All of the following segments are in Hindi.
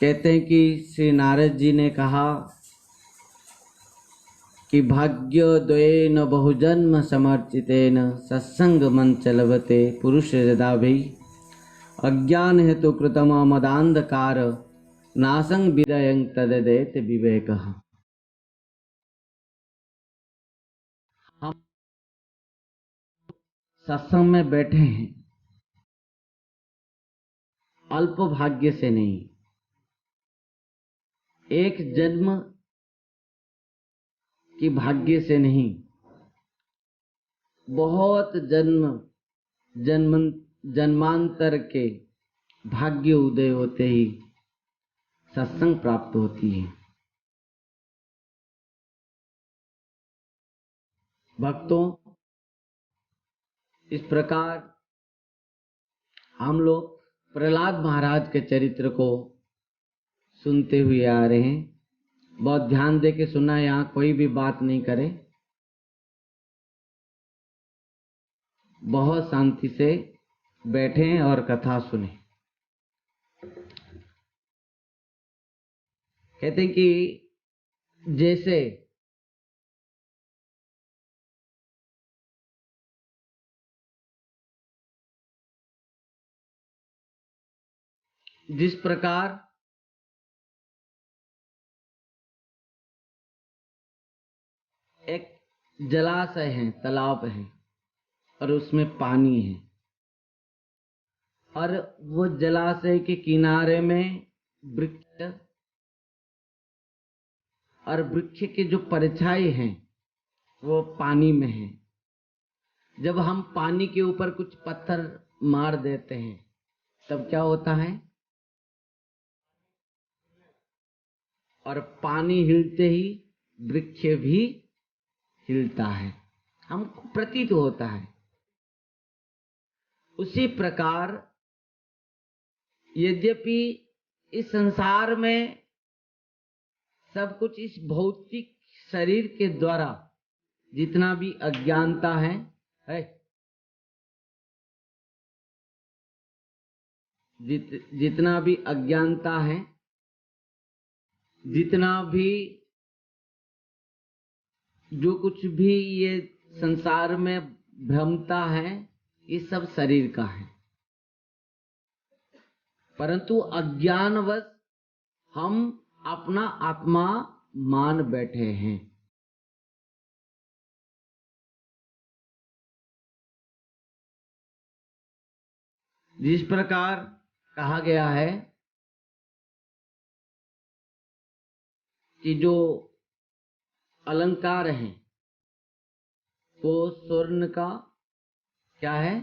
कहते हैं कि श्री नारद जी ने कहा कि भाग्योदयेन बहुजन्म समर्चितेन सत्संग मंच लभते पुरुष हृदय अज्ञान हेतु कृतम मदांधकार नासं विदयं तदेत विवेकः। हम सत्संग में बैठे हैं अल्प भाग्य से नहीं, एक जन्म की भाग्य से नहीं, बहुत जन्मांतर के भाग्य उदय होते ही सत्संग प्राप्त होती है। भक्तों, इस प्रकार हम लोग प्रहलाद महाराज के चरित्र को सुनते हुए आ रहे हैं। बहुत ध्यान दे के सुना, यहाँ कोई भी बात नहीं करे, बहुत शांति से बैठें और कथा सुने। कहते हैं कि जैसे जिस प्रकार एक जलाशय है, तालाब है और उसमें पानी है, और वो जलाशय के किनारे में वृक्ष और वृक्ष के जो परछाई हैं वो पानी में है। जब हम पानी के ऊपर कुछ पत्थर मार देते हैं तब क्या होता है? और पानी हिलते ही वृक्ष भी हिलता है, हमको प्रतीत होता है। उसी प्रकार यद्यपि इस संसार में सब कुछ इस भौतिक शरीर के द्वारा जितना भी अज्ञानता है जितना भी अज्ञानता है, जितना भी जो कुछ भी ये संसार में भ्रमता है, ये सब शरीर का है। परंतु अज्ञानवश हम अपना आत्मा मान बैठे हैं। जिस प्रकार कहा गया है कि जो अलंकार हैं वो स्वर्ण का क्या है?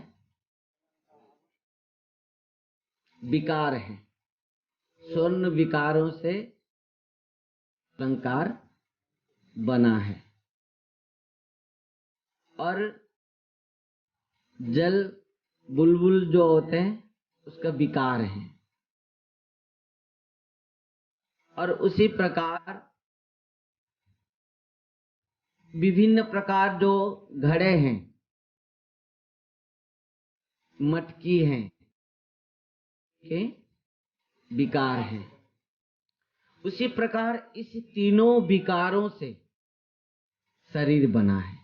विकार है। स्वर्ण विकारों से अलंकार बना है, और जल बुलबुल जो होते हैं उसका विकार है। और उसी प्रकार विभिन्न प्रकार जो घड़े हैं, मटकी हैं, के विकार हैं। उसी प्रकार इस तीनों विकारों से शरीर बना है।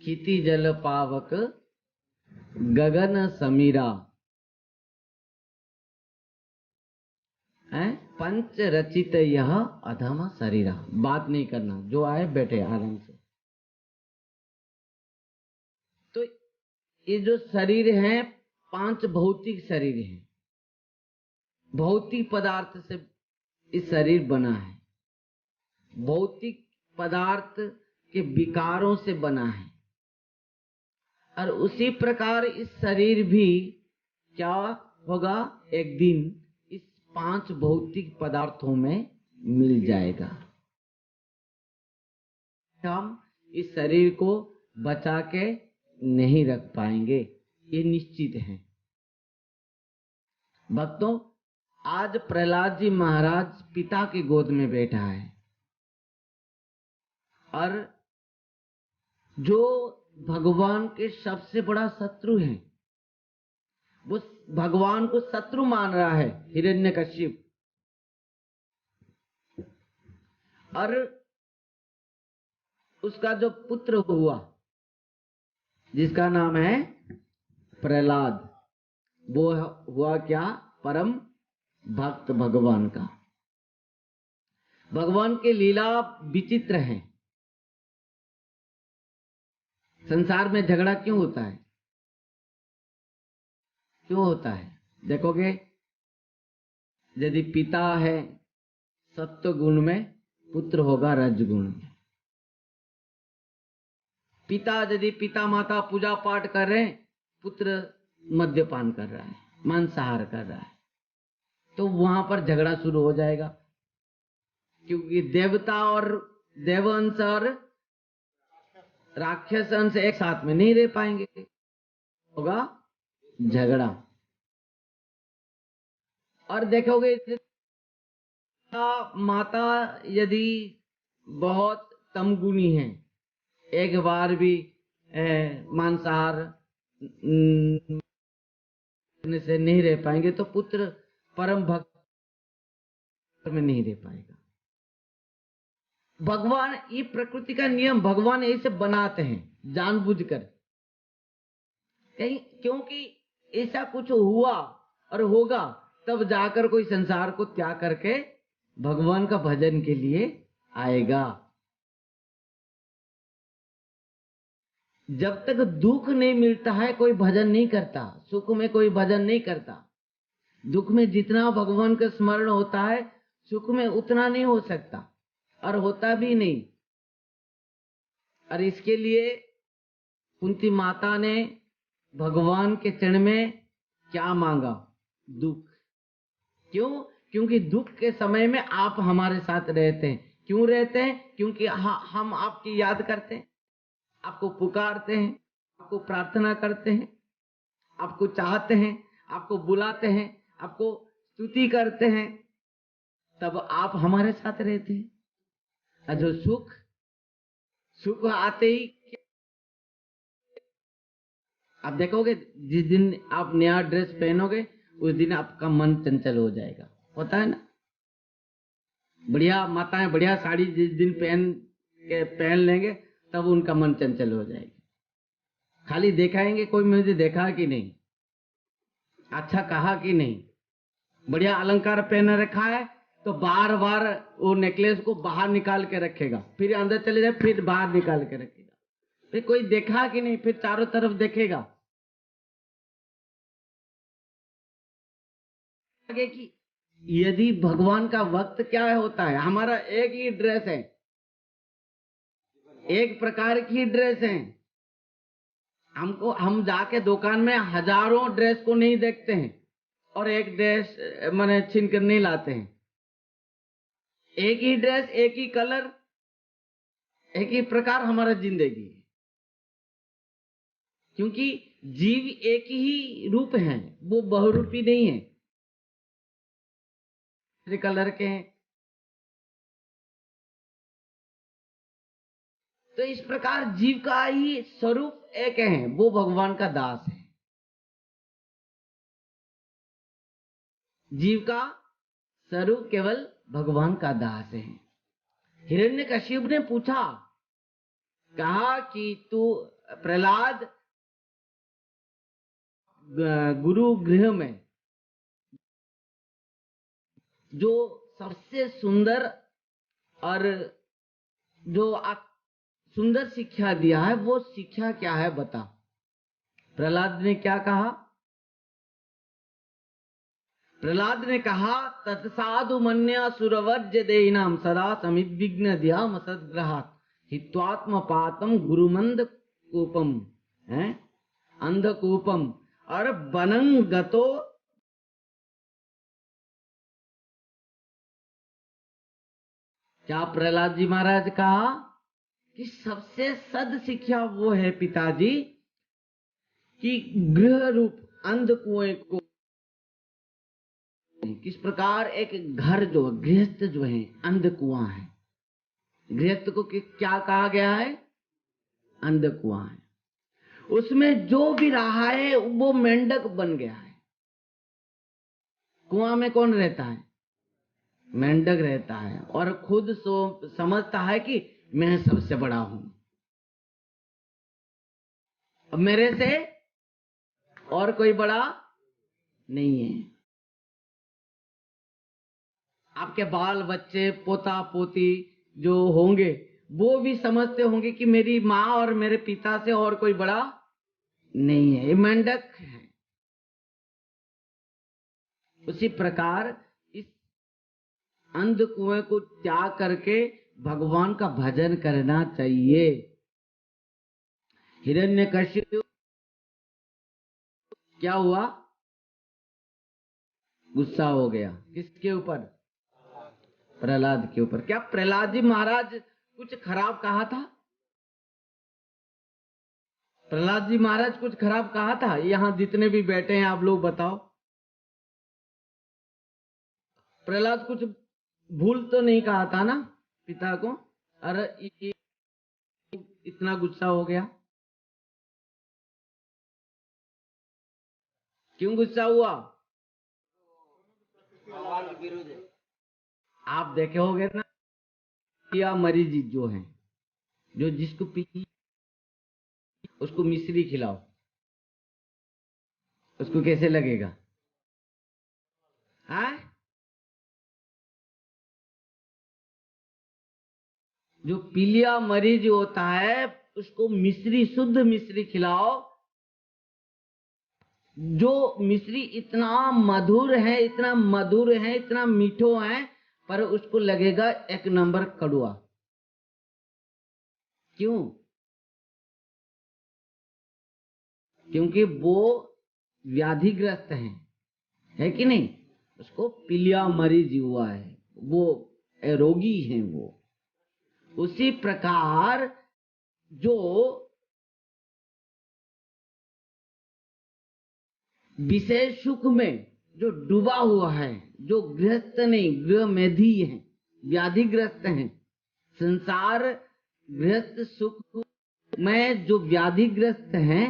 क्षिति जल पावक गगन समीरा, पंच रचित यह अधम शरीरा। बात नहीं करना, जो आए बैठे आराम से। तो ये जो शरीर है, 5 भौतिक शरीर हैं। भौतिक पदार्थ से इस शरीर बना है, भौतिक पदार्थ के विकारों से बना है। और उसी प्रकार इस शरीर भी क्या होगा? एक दिन इस 5 भौतिक पदार्थों में मिल जाएगा। हम इस शरीर को बचा के नहीं रख पाएंगे, ये निश्चित है। भक्तों, आज प्रहलाद जी महाराज पिता की गोद में बैठा है, और जो भगवान के सबसे बड़ा शत्रु है वो भगवान को शत्रु मान रहा है हिरण्यकश्यप। और उसका जो पुत्र हुआ जिसका नाम है प्रहलाद, वो हुआ क्या? परम भक्त भगवान का। भगवान की लीला विचित्र है। संसार में झगड़ा क्यों होता है? क्यों होता है? देखोगे, यदि पिता है सत्व गुण में, पुत्र होगा रजगुण में। पिता माता पूजा पाठ कर रहे हैं, पुत्र मद्यपान कर रहा है, मांसाहार कर रहा है, तो वहां पर झगड़ा शुरू हो जाएगा। क्योंकि देवता और देवंश और राक्षस अंश एक साथ में नहीं रह पाएंगे, होगा झगड़ा। और देखोगे माता यदि बहुत तमगुनी है, एक बार भी मांसाहार से नहीं रह पाएंगे, तो पुत्र परम भक्त में नहीं रह पाएगा। भगवान, ये प्रकृति का नियम भगवान ऐसे बनाते हैं जानबूझकर, क्योंकि ऐसा कुछ हुआ और होगा तब जाकर कोई संसार को त्याग करके भगवान का भजन के लिए आएगा। जब तक दुख नहीं मिलता है कोई भजन नहीं करता, सुख में कोई भजन नहीं करता। दुख में जितना भगवान का स्मरण होता है, सुख में उतना नहीं हो सकता, और होता भी नहीं। और इसके लिए कुंती माता ने भगवान के चरण में क्या मांगा? दुख। क्यों? क्योंकि दुख के समय में आप हमारे साथ रहते हैं। क्यों रहते हैं? क्योंकि हम आपकी याद करते हैं, आपको पुकारते हैं, आपको प्रार्थना करते हैं, आपको चाहते हैं, आपको बुलाते हैं, आपको स्तुति करते हैं, तब आप हमारे साथ रहते हैं। और जो सुख आते ही आप देखोगे, जिस दिन आप नया ड्रेस पहनोगे उस दिन आपका मन चंचल हो जाएगा, होता है ना। बढ़िया माताएं बढ़िया साड़ी जिस दिन पहन लेंगे तब उनका मन चंचल हो जाएगा। खाली देखाएंगे कोई मुझे देखा कि नहीं, अच्छा कहा कि नहीं, बढ़िया अलंकार पहन रखा है तो बार बार वो नेकलेस को बाहर निकाल के रखेगा, फिर अंदर चले जाए, फिर बाहर निकाल के रखेगा, फिर कोई देखा कि नहीं, फिर चारों तरफ देखेगा। आगे कि यदि भगवान का वक्त क्या होता है, हमारा एक ही ड्रेस है, एक प्रकार की ड्रेस है। हम जाके दुकान में हजारों ड्रेस को नहीं देखते हैं और एक ड्रेस मैंने छीन कर नहीं लाते हैं। एक ही ड्रेस, एक ही कलर, एक ही प्रकार हमारा जिंदगी है। क्योंकि जीव एक ही रूप है, वो बहुरूपी नहीं है, कलर के हैं। तो इस प्रकार जीव का ही स्वरूप एक है, वो भगवान का दास है। जीव का स्वरूप केवल भगवान का दास है। हिरण्यकश्यप ने पूछा, कहा कि तू प्रहलाद गुरु गृह में जो सबसे सुंदर और जो सुंदर शिक्षा दिया है, वो शिक्षा क्या है बता। प्रहलाद ने क्या कहा? प्रहलाद ने कहा, तत्साधु मन्या सुरवर्ज देहिनाम सदा समिद्विघ्न ध्याम सद्ग्रहात् हित्वात्म पातम गुरुमंद कूपम है अंधकूपम और बनंग गतो। क्या प्रहलाद जी महाराज कहा कि सबसे सद शिक्षा वो है पिताजी कि गृह रूप अंध कुएं को, किस प्रकार एक घर जो गृहस्थ जो है अंध कुआं है, गृहस्थ को क्या कहा गया है? अंध कुआं है। उसमें जो भी रहा है वो मेंढक बन गया है, कुआं में कौन रहता है? मेंढक रहता है और खुद समझता है कि मैं सबसे बड़ा हूं, अब मेरे से और कोई बड़ा नहीं है। आपके बाल बच्चे पोता पोती जो होंगे वो भी समझते होंगे कि मेरी माँ और मेरे पिता से और कोई बड़ा नहीं है, ये मेंढक है। उसी प्रकार इस अंध कुएं को त्याग करके भगवान का भजन करना चाहिए। हिरण्यकशिपु क्या हुआ? गुस्सा हो गया। किसके ऊपर? प्रहलाद के ऊपर। क्या प्रहलाद जी महाराज कुछ खराब कहा था? प्रहलाद जी महाराज कुछ खराब कहा था? यहाँ जितने भी बैठे हैं आप लोग बताओ, प्रहलाद कुछ भूल तो नहीं कहा था ना पिता को? अरे इतना गुस्सा हो गया क्यों? गुस्सा हुआ आप देखे होगे ना, या मरीज जो है, जो जिसको पी उसको मिश्री खिलाओ, उसको कैसे लगेगा? हाँ, जो पीलिया मरीज होता है उसको मिश्री, शुद्ध मिश्री खिलाओ। जो मिश्री इतना मधुर है, इतना मधुर है, इतना मीठो है, पर उसको लगेगा एक नंबर कड़वा। क्यों? क्योंकि वो व्याधिग्रस्त है कि नहीं? उसको पीलिया मरीज हुआ है, वो रोगी है वो। उसी प्रकार जो विशेष सुख में जो डूबा हुआ है, जो गृहस्थ नहीं, गृह मेधी है, व्याधिग्रस्त है, संसार गृहस्थ सुख में जो व्याधिग्रस्त है,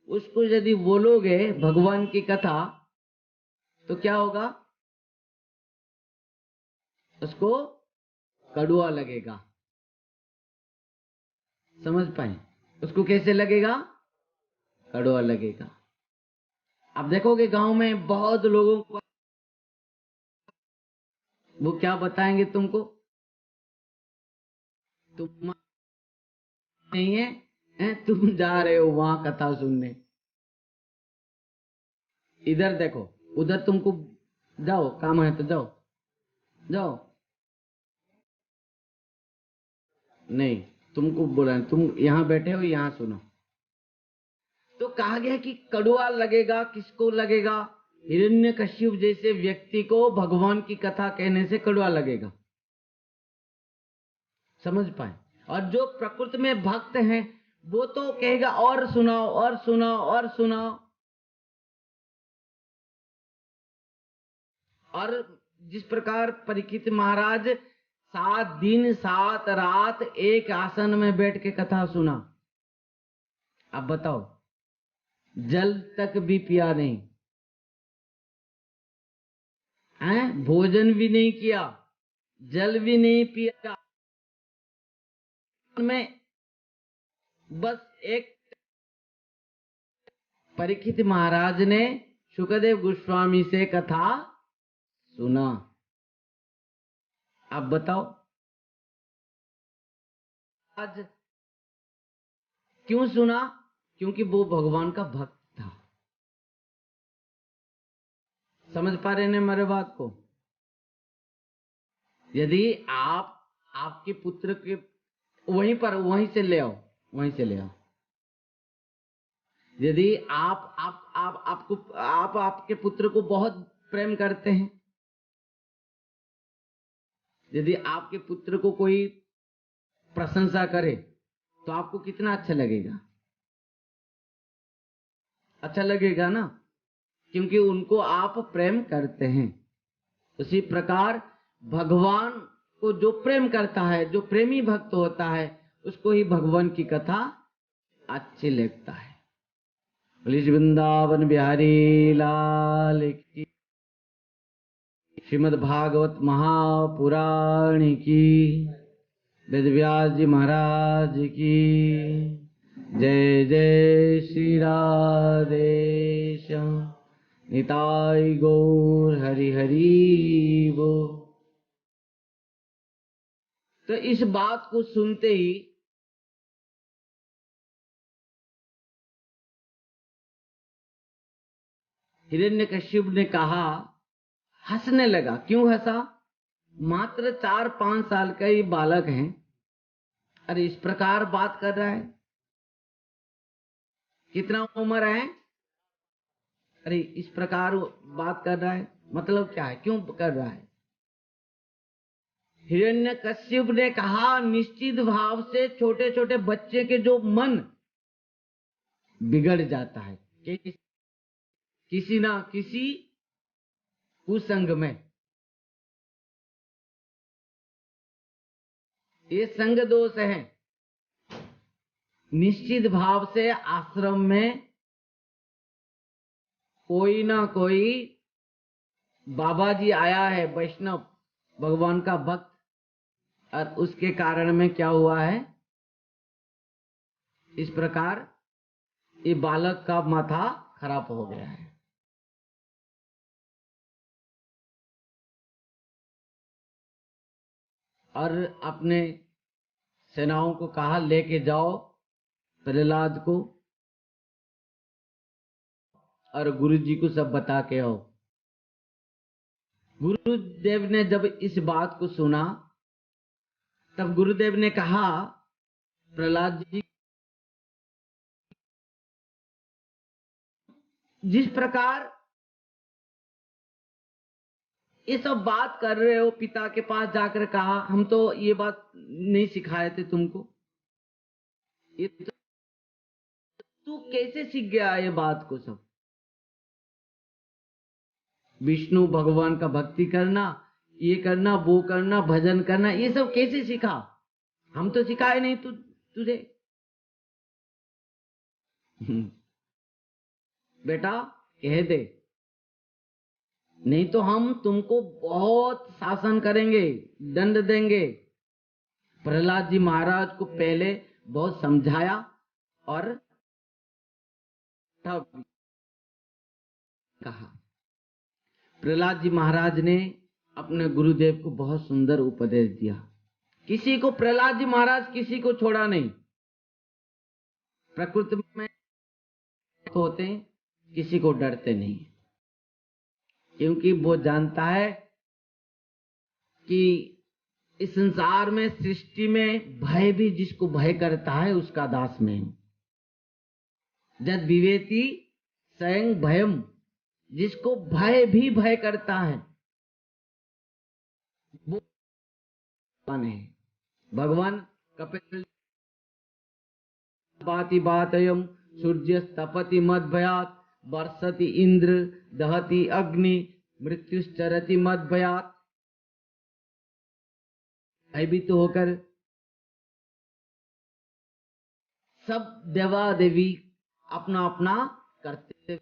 उसको यदि बोलोगे भगवान की कथा तो क्या होगा? उसको कड़वा लगेगा। समझ पाए? उसको कैसे लगेगा? कड़वा लगेगा। अब देखोगे गांव में बहुत लोगों को वो क्या बताएंगे तुमको, तुम नहीं है, तुम जा रहे हो वहां कथा सुनने, इधर देखो, उधर तुमको जाओ, काम है तो जाओ, जाओ। नहीं, तुमको बोला तुम यहाँ बैठे हो, यहाँ सुनो। तो कहा गया कि कड़वा लगेगा। किसको लगेगा? हिरण्यकश्यप जैसे व्यक्ति को भगवान की कथा कहने से कड़वा लगेगा। समझ पाए? और जो प्रकृति में भक्त हैं वो तो कहेगा और सुनाओ और सुनाओ और सुनाओ। और जिस प्रकार परीक्षित महाराज 7 दिन 7 रात एक आसन में बैठ के कथा सुना, अब बताओ, जल तक भी पिया नहीं है, भोजन भी नहीं किया, जल भी नहीं पिया, में बस एक परीक्षित महाराज ने शुकदेव गोस्वामी से कथा सुना। अब बताओ आज क्यों सुना? क्योंकि वो भगवान का भक्त था। समझ पा रहे हैं मेरे बात को? यदि आप आपके पुत्र के वहीं पर वहीं से ले आओ, वहीं से ले आओ। यदि आप आपको आप आपके पुत्र को बहुत प्रेम करते हैं, यदि आपके पुत्र को कोई प्रशंसा करे तो आपको कितना अच्छा लगेगा? अच्छा लगेगा ना, क्योंकि उनको आप प्रेम करते हैं। उसी प्रकार भगवान को जो प्रेम करता है, जो प्रेमी भक्त होता है, उसको ही भगवान की कथा अच्छी लगता है। बोलिए वृंदावन बिहारी लाल की। श्रीमद् भागवत महापुराण की, वेदव्यास जी महाराज की जय। जय श्री राधेश्याम। निताई गौर हरि हरि वो। तो इस बात को सुनते ही हिरण्यकश्यप ने कहा, हंसने लगा। क्यों हंसा? मात्र 4-5 साल का ये बालक है, अरे इस प्रकार बात कर रहा है। कितना उम्र है? अरे इस प्रकार बात कर रहा है, मतलब क्या है, क्यों कर रहा है? हिरण्यकश्यप ने कहा, निश्चित भाव से छोटे छोटे बच्चे के जो मन बिगड़ जाता है किसी ना किसी कुसंग में, ये संग दोष है। निश्चित भाव से आश्रम में कोई ना कोई बाबा जी आया है, वैष्णव भगवान का भक्त, और उसके कारण में क्या हुआ है, इस प्रकार ये बालक का माथा खराब हो गया है। और अपने सेनाओं को कहा, लेके जाओ प्रहलाद को और गुरु जी को सब बता के आओ। गुरुदेव ने जब इस बात को सुना, तब गुरुदेव ने कहा, प्रहलाद जी, जिस प्रकार ये सब बात कर रहे हो, पिता के पास जाकर कहा, हम तो ये बात नहीं सिखाए थे तुमको, ये तो तू कैसे सीख गया ये बात को? सब विष्णु भगवान का भक्ति करना, ये करना, वो करना, भजन करना, ये सब कैसे सीखा? हम तो सिखाए नहीं तुझे। बेटा कह दे, नहीं तो हम तुमको बहुत शासन करेंगे, दंड देंगे। प्रहलाद जी महाराज को पहले बहुत समझाया और तब कहा। प्रहलाद जी महाराज ने अपने गुरुदेव को बहुत सुंदर उपदेश दिया। किसी को, प्रहलाद जी महाराज किसी को छोड़ा नहीं। प्रकृति में होते हैं, किसी को डरते नहीं, क्योंकि वो जानता है कि इस संसार में, सृष्टि में भय भी जिसको भय करता है उसका दास में हूं। जद विवेति स्वयं भयम, जिसको भय भी भय करता है वो भगवान है। भगवान कपिल बाति बातयम सूर्य तपति मद भयात, वर्षति इंद्र दहति अग्नि, मृत्युश्चरति मद भयात। भयभीत होकर सब देवा देवी अपना अपना करते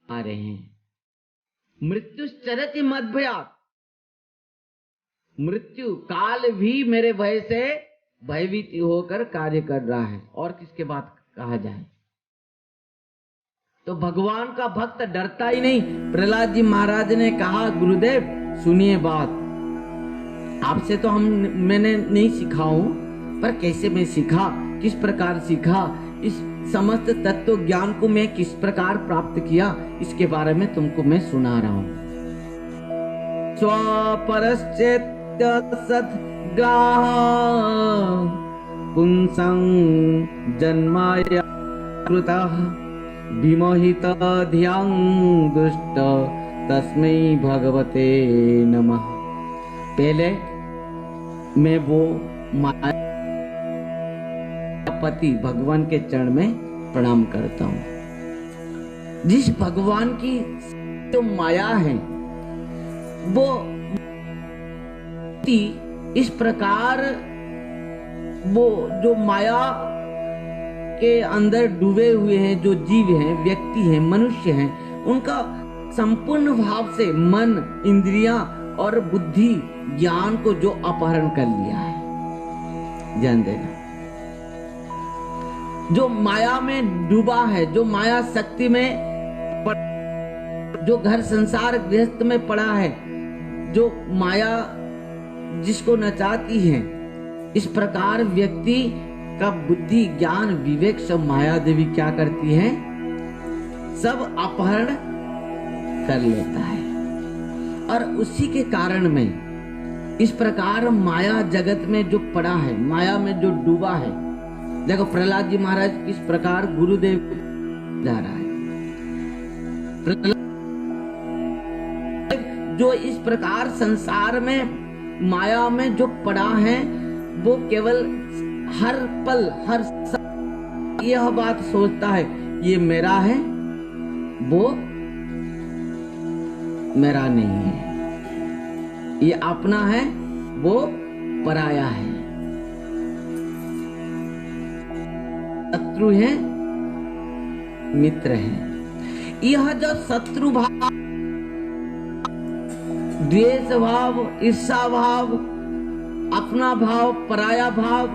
आ रहे हैं। मृत्युश्चरति मद भयात, मृत्यु काल भी मेरे भय से भयभीत होकर कार्य कर रहा है। और किसके बात कहा जाए? तो भगवान का भक्त डरता ही नहीं। प्रहलाद जी महाराज ने कहा, गुरुदेव सुनिए बात, आपसे तो मैंने नहीं सीखा हूं, पर कैसे मैं सीखा, किस प्रकार सीखा, इस समस्त तत्व ज्ञान को मैं किस प्रकार प्राप्त किया, इसके बारे में तुमको मैं सुना रहा हूं। स्वपरश्चेत सद्ग्राह पुंसं जन्माया कृतः, विमोहित धियां दुष्ट तस्मै भगवते नमः। पहले मैं वो मायापति भगवान के चरण में प्रणाम करता हूँ। जिस भगवान की जो माया है वो इस प्रकार, वो जो माया के अंदर डूबे हुए हैं, जो जीव हैं, व्यक्ति हैं, मनुष्य हैं, उनका संपूर्ण भाव से मन, इंद्रियां और बुद्धि ज्ञान को जो अपहरण कर लिया है, ध्यान देना, जो माया में डूबा है, जो माया शक्ति में जो घर संसार गृहस्थ में पड़ा है, जो माया जिसको नचाती है, इस प्रकार व्यक्ति का बुद्धि ज्ञान विवेक सब माया देवी क्या करती है, सब अपहरण कर लेता है। और उसी के कारण में इस प्रकार माया जगत में जो पड़ा है, माया में जो डूबा है, देखो प्रहलाद जी महाराज किस प्रकार गुरुदेव जा रहा है। जो इस प्रकार संसार में माया में जो पड़ा है, वो केवल हर पल हर यह बात सोचता है ये मेरा है, वो मेरा नहीं है, ये अपना है, वो पराया है, शत्रु है, मित्र है। यह जो शत्रु भाव, द्वेष भाव, ईर्षा भाव, अपना भाव, पराया भाव,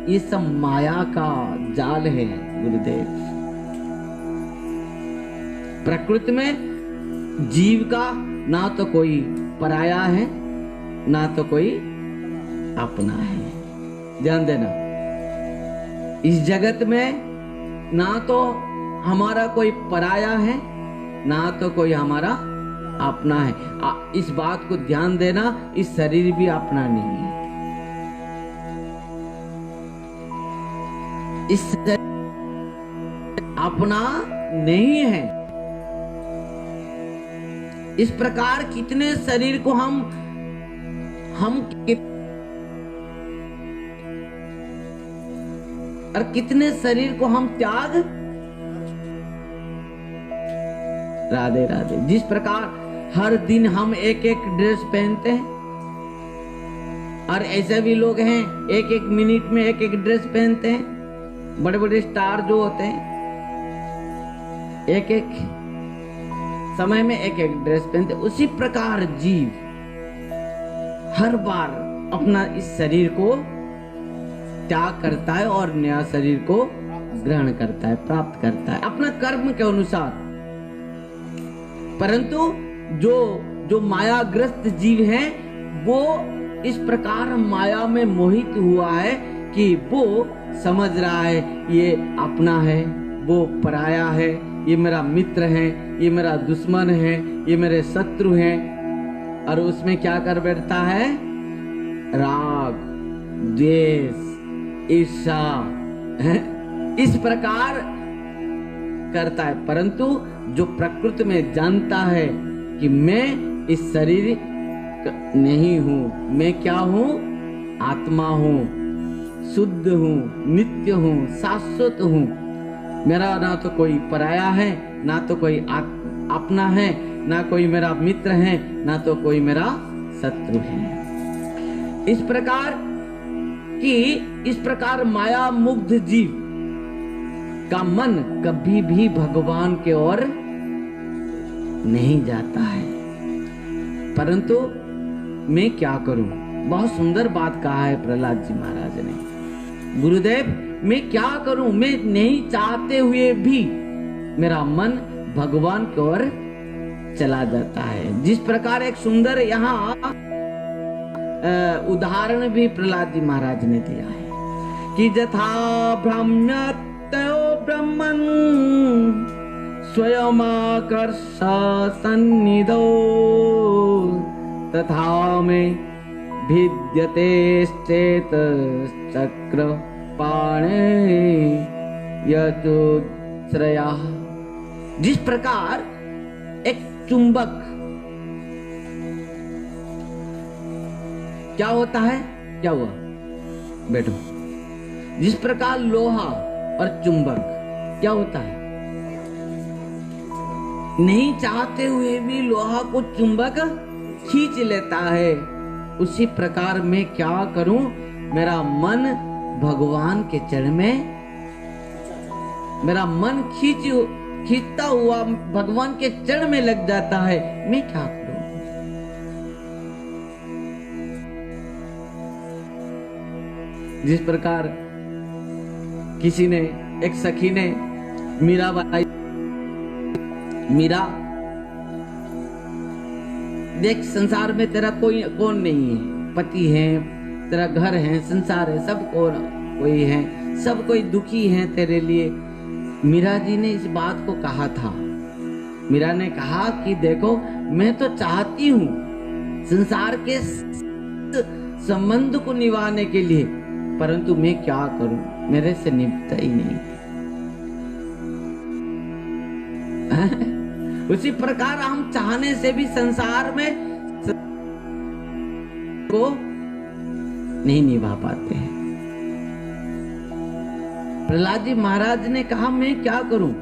ये सब माया का जाल है गुरुदेव। प्रकृति में जीव का ना तो कोई पराया है, ना तो कोई अपना है। ध्यान देना, इस जगत में ना तो हमारा कोई पराया है, ना तो कोई हमारा अपना है। इस बात को ध्यान देना, इस शरीर भी अपना नहीं है, इस अपना नहीं है। इस प्रकार कितने शरीर को हम और कितने शरीर को हम त्याग, राधे राधे। जिस प्रकार हर दिन हम एक एक ड्रेस पहनते हैं, और ऐसे भी लोग हैं एक एक मिनट में एक एक ड्रेस पहनते हैं। बड़े बड़े स्टार जो होते हैं एक एक समय में एक एक ड्रेस पहनते, उसी प्रकार जीव हर बार अपना इस शरीर को त्याग करता है और नया शरीर को ग्रहण करता है, प्राप्त करता है अपना कर्म के अनुसार। परंतु जो मायाग्रस्त जीव है, वो इस प्रकार माया में मोहित हुआ है कि वो समझ रहा है ये अपना है, वो पराया है, ये मेरा मित्र है, ये मेरा दुश्मन है, ये मेरे शत्रु हैं। और उसमें क्या कर बैठता है, राग, द्वेष, ईर्षा, इस प्रकार करता है। परंतु जो प्रकृति में जानता है कि मैं इस शरीर नहीं हूं, मैं क्या हूं, आत्मा हूं, शुद्ध हूं, नित्य हूं, शाश्वत हूं, मेरा ना तो कोई पराया है, ना तो कोई अपना है, ना कोई मेरा मित्र है, ना तो कोई मेरा शत्रु है। इस प्रकार माया मुग्ध जीव का मन कभी भी भगवान के ओर नहीं जाता है। परंतु मैं क्या करूं, बहुत सुंदर बात कहा है प्रहलाद जी महाराज ने। गुरुदेव मैं क्या करूं, मैं नहीं चाहते हुए भी मेरा मन भगवान की ओर चला जाता है। जिस प्रकार एक सुंदर यहाँ उदाहरण भी प्रहलाद जी महाराज ने दिया है कि जथा ब्रह्मत्यो ब्रह्मन् स्वयमाकर्ष सन्निधो तथा में भिद्यते चेत चक्र पाणे यतुश्रया। जिस प्रकार एक चुंबक क्या होता है, क्या हुआ बैठो, जिस प्रकार लोहा और चुंबक क्या होता है, नहीं चाहते हुए भी लोहा को चुंबक खींच लेता है। उसी प्रकार मैं क्या करूं, मेरा मन भगवान के चरण में, मेरा मन खींचता हुआ भगवान के चरण में लग जाता है। मैं क्या करूं, जिस प्रकार किसी ने, एक सखी ने मीराबाई, मीरा देख संसार में तेरा कोई कौन नहीं है, पति है, तेरा घर है, संसार है, सब कोई है, सब कोई दुखी है तेरे लिए। मीरा जी ने इस बात को कहा था। मीरा ने कहा कि देखो मैं तो चाहती हूँ संसार के संबंध को निभाने के लिए, परंतु मैं क्या करूं, मेरे से निभता ही नहीं। उसी प्रकार हम चाहने से भी संसार में को नहीं निभा पाते हैं। प्रहलाद जी महाराज ने कहा मैं क्या करूं,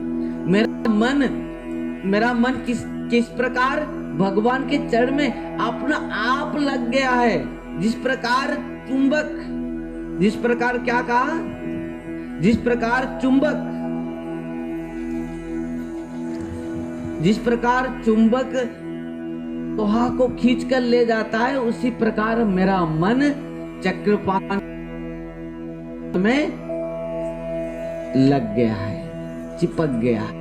मेरा मन किस प्रकार भगवान के चरण में अपना आप लग गया है। जिस प्रकार चुंबक, जिस प्रकार क्या कहा, जिस प्रकार चुंबक, जिस प्रकार चुंबक लोहा को खींच कर ले जाता है, उसी प्रकार मेरा मन चक्रपाण में लग गया है, चिपक गया है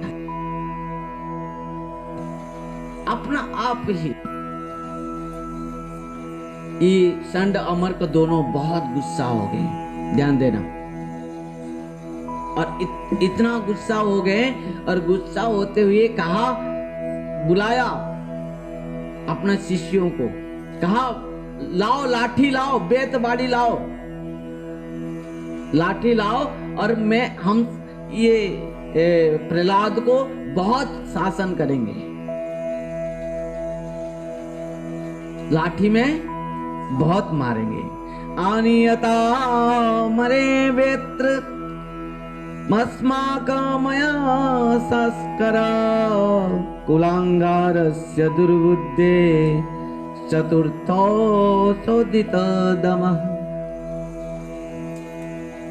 अपना आप ही। ये संड अमर को दोनों बहुत गुस्सा हो गए, ध्यान देना। और इतना गुस्सा हो गए, और गुस्सा होते हुए कहा, बुलाया अपने शिष्यों को, कहा लाओ लाठी लाओ, बेत बाड़ी लाओ, लाठी लाओ, और हम ये प्रहलाद को बहुत शासन करेंगे। लाठी में बहुत मारेंगे। आनियता मरे वेत्र मस्माकमया संस्करा कुलांगारस्य दुर्बुद्धे चतुर्थो सोदित दमः।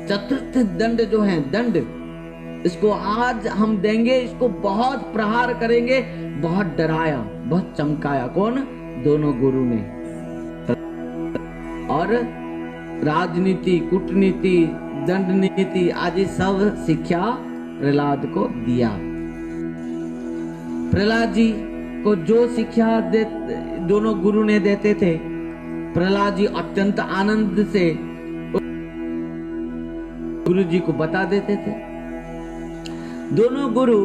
चतुर्थ दंड जो है, दंड, इसको आज हम देंगे, इसको बहुत प्रहार करेंगे। बहुत डराया, बहुत चमकाया, कौन? दोनों गुरु ने। और राजनीति, कूटनीति, दंड नीति आदि सब शिक्षा प्रहलाद को दिया। प्रहलाद जी को जो शिक्षा दोनों गुरु ने देते थे, प्रहलाद जी अत्यंत आनंद से गुरु जी को बता देते थे। दोनों गुरु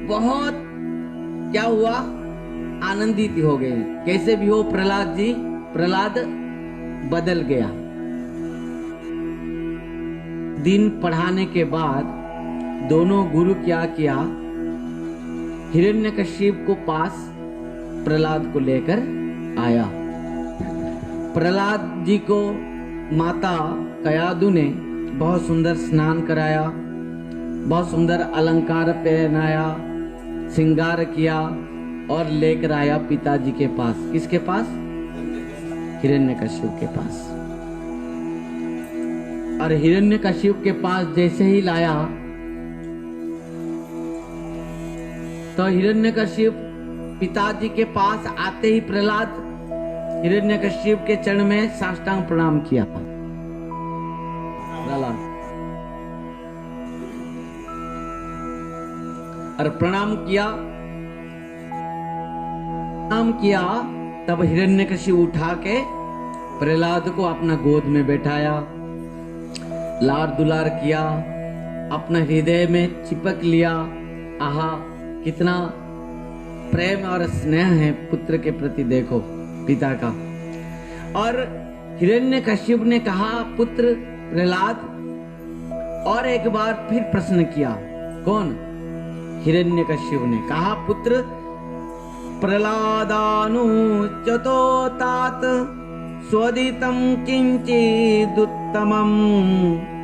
बहुत क्या हुआ, आनंदित हो गए। कैसे भी हो प्रहलाद बदल गया। दिन पढ़ाने के बाद दोनों गुरु क्या किया, हिरण्यकशिप को पास प्रहलाद को लेकर आया। प्रहलाद जी को माता कयादु ने बहुत सुंदर स्नान कराया, बहुत सुंदर अलंकार पहनाया, श्रृंगार किया और लेकर आया पिताजी के पास। किसके पास? हिरण्यकशिप के पास। और हिरण्यकशिप के पास जैसे ही लाया तो हिरण्यकशिप पिताजी के पास आते ही प्रहलाद हिरण्यकशिप के चरण में साष्टांग प्रणाम किया। और प्रणाम किया तब हिरण्यकशिप उठा के प्रहलाद को अपना गोद में बैठाया, लाड दुलार किया, अपना हृदय में चिपक लिया। आहा, कितना प्रेम और स्नेह है पुत्र के प्रति, देखो पिता का। और हिरण्यकशिप ने कहा, पुत्र प्रहलाद, और एक बार फिर प्रश्न किया। कौन? हिरण्यकशिप ने कहा, पुत्र प्रहलादानुच्यतो तात स्वदितं किंचिदुत्तमं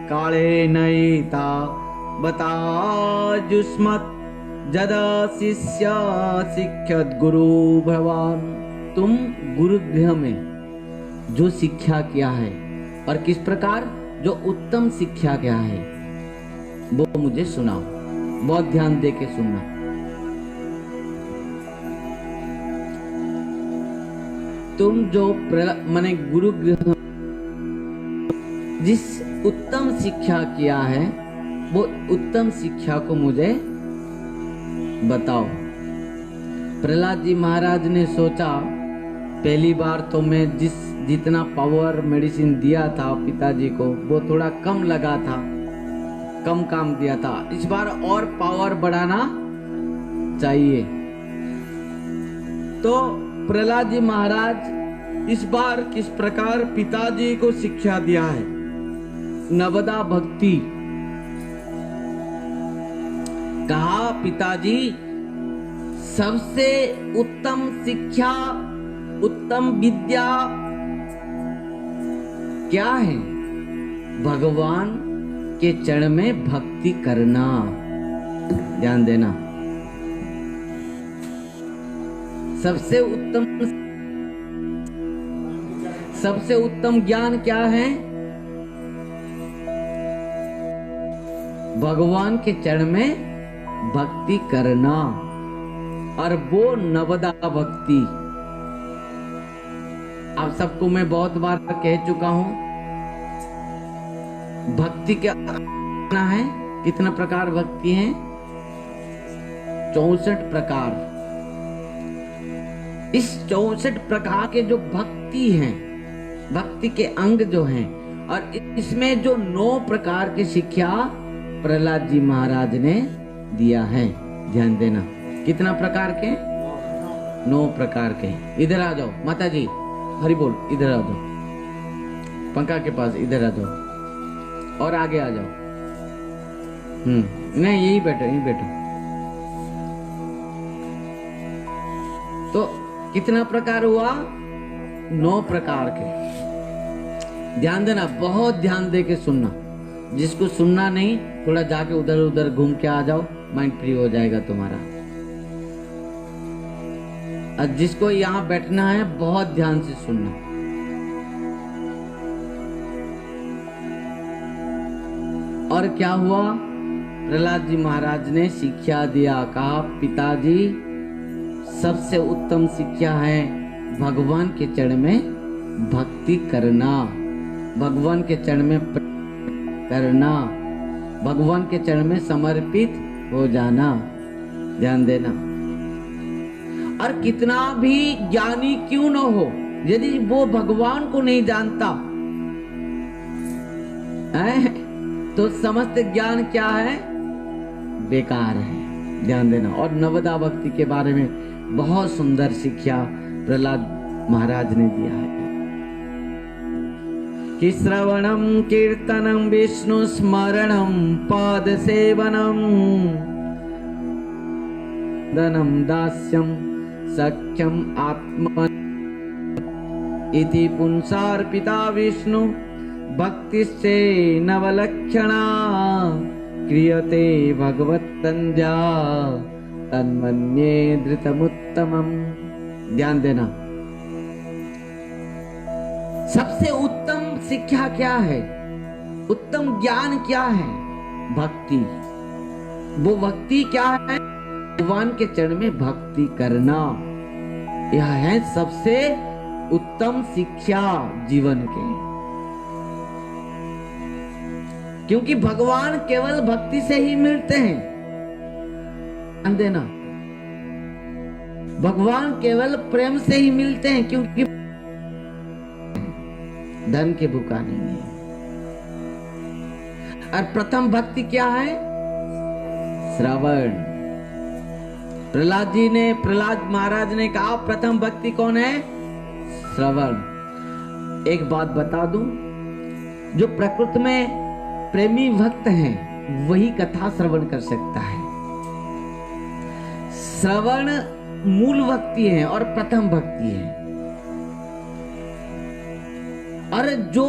कालेनैता बताजुष्मत् जदा शिष्य शिक्षत गुरु भगवान। तुम गुरुगृह में जो शिक्षा किया है और किस प्रकार जो उत्तम शिक्षा क्या है वो मुझे सुनाओ, बहुत ध्यान दे के सुनना। तुम जो माने गुरुगृह जिस उत्तम शिक्षा किया है वो उत्तम शिक्षा को मुझे बताओ। प्रहलाद जी महाराज ने सोचा, पहली बार तो मैं जितना पावर मेडिसिन दिया था पिताजी को वो थोड़ा कम लगा था, कम काम दिया था, इस बार और पावर बढ़ाना चाहिए। तो प्रहलाद जी महाराज इस बार किस प्रकार पिताजी को शिक्षा दिया है, नवदा भक्ति। कहा, पिताजी सबसे उत्तम शिक्षा, उत्तम विद्या क्या है? भगवान के चरण में भक्ति करना। ध्यान देना, सबसे उत्तम ज्ञान क्या है? भगवान के चरण में भक्ति करना, और वो नवदा भक्ति। आप सबको मैं बहुत बार कह चुका हूं, भक्ति क्या है, कितना प्रकार भक्ति है? 64 प्रकार। इस 64 प्रकार के जो भक्ति हैं, भक्ति के अंग जो हैं, और इसमें जो 9 प्रकार की शिक्षा प्रहलाद जी महाराज ने दिया है। ध्यान देना, कितना प्रकार के? 9 प्रकार के। इधर आ जाओ माता जी, हरि बोल, इधर आ जाओ, पंखा के पास इधर आ जाओ, और आगे आ जाओ। नहीं, यही बैठो, यही बैठो। तो कितना प्रकार हुआ? 9 प्रकार के। ध्यान देना, बहुत ध्यान दे के सुनना। जिसको सुनना नहीं, थोड़ा जाके उधर उधर घूम के आ जाओ, माइंड फ्री हो जाएगा तुम्हारा। और जिसको यहाँ बैठना है, बहुत ध्यान से सुनना। और क्या हुआ? प्रहलाद जी महाराज ने शिक्षा दिया, कहा, पिताजी सबसे उत्तम शिक्षा है भगवान के चरण में भक्ति करना, भगवान के चरण में करना, भगवान के चरण में समर्पित हो जाना। ध्यान देना। और कितना भी ज्ञानी क्यों न हो, यदि वो भगवान को नहीं जानता है, तो समस्त ज्ञान क्या है? बेकार है। ध्यान देना। और नवदा भक्ति के बारे में बहुत सुंदर शिक्षा प्रहलाद महाराज ने दिया है कि श्रवणम कीर्तनम विष्णु स्मरणम पाद सेवनम दनम दास्यम सख्यम आत्मा इति पुंसार्पिता विष्णु भक्तिश्चे नवलक्षणा क्रियते भगवत्तंद्या तन्मन्ये धृतमुत्तमम्। ध्यान देना, सबसे उत्तम शिक्षा क्या है, उत्तम ज्ञान क्या है? भक्ति। वो भक्ति क्या है? भगवान के चरण में भक्ति करना। यह है सबसे उत्तम शिक्षा जीवन के। क्योंकि भगवान केवल भक्ति से ही मिलते हैं। ध्यान देना, भगवान केवल प्रेम से ही मिलते हैं, क्योंकि धन के भूखा नहीं है। और प्रथम भक्ति क्या है? श्रवण। प्रहलाद महाराज ने कहा, प्रथम भक्ति कौन है? श्रवण। एक बात बता दूं, जो प्रकृति में प्रेमी भक्त हैं वही कथा श्रवण कर सकता है। श्रवण मूल भक्ति है और प्रथम भक्ति है। और जो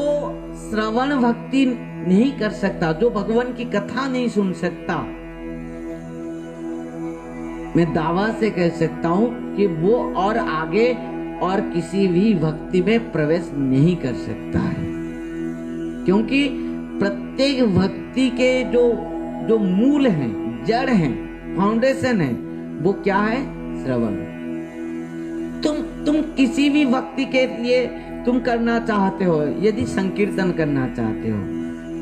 श्रवण भक्ति नहीं कर सकता, जो भगवान की कथा नहीं सुन सकता, मैं दावा से कह सकता हूं कि वो और आगे और किसी भी भक्ति में प्रवेश नहीं कर सकता है। क्योंकि प्रत्येक भक्ति के जो मूल हैं, जड़ हैं, फाउंडेशन है, वो क्या है? श्रवण। तुम किसी भी भक्ति के लिए तुम करना चाहते हो, यदि संकीर्तन करना चाहते हो,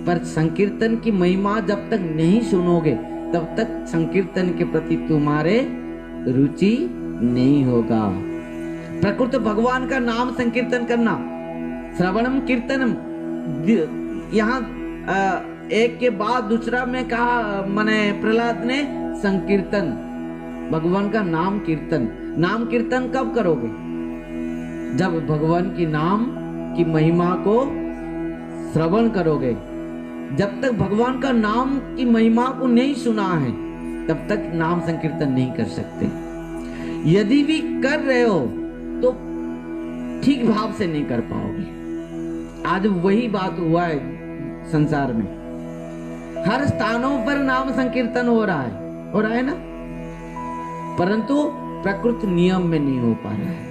पर संकीर्तन की महिमा जब तक नहीं सुनोगे तब तक संकीर्तन के प्रति तुम्हारे रुचि नहीं होगा। प्रकृत भगवान का नाम संकीर्तन करना, श्रवणम कीर्तनम, यहाँ एक के बाद दूसरा में कहा मने प्रहलाद ने संकीर्तन, भगवान का नाम कीर्तन। नाम कीर्तन कब करोगे? जब भगवान की नाम की महिमा को श्रवण करोगे। जब तक भगवान का नाम की महिमा को नहीं सुना है तब तक नाम संकीर्तन नहीं कर सकते। यदि भी कर रहे हो तो ठीक भाव से नहीं कर पाओगे। आज वही बात हुआ है संसार में, हर स्थानों पर नाम संकीर्तन हो रहा है ना, परंतु प्रकृति नियम में नहीं हो पा रहा है,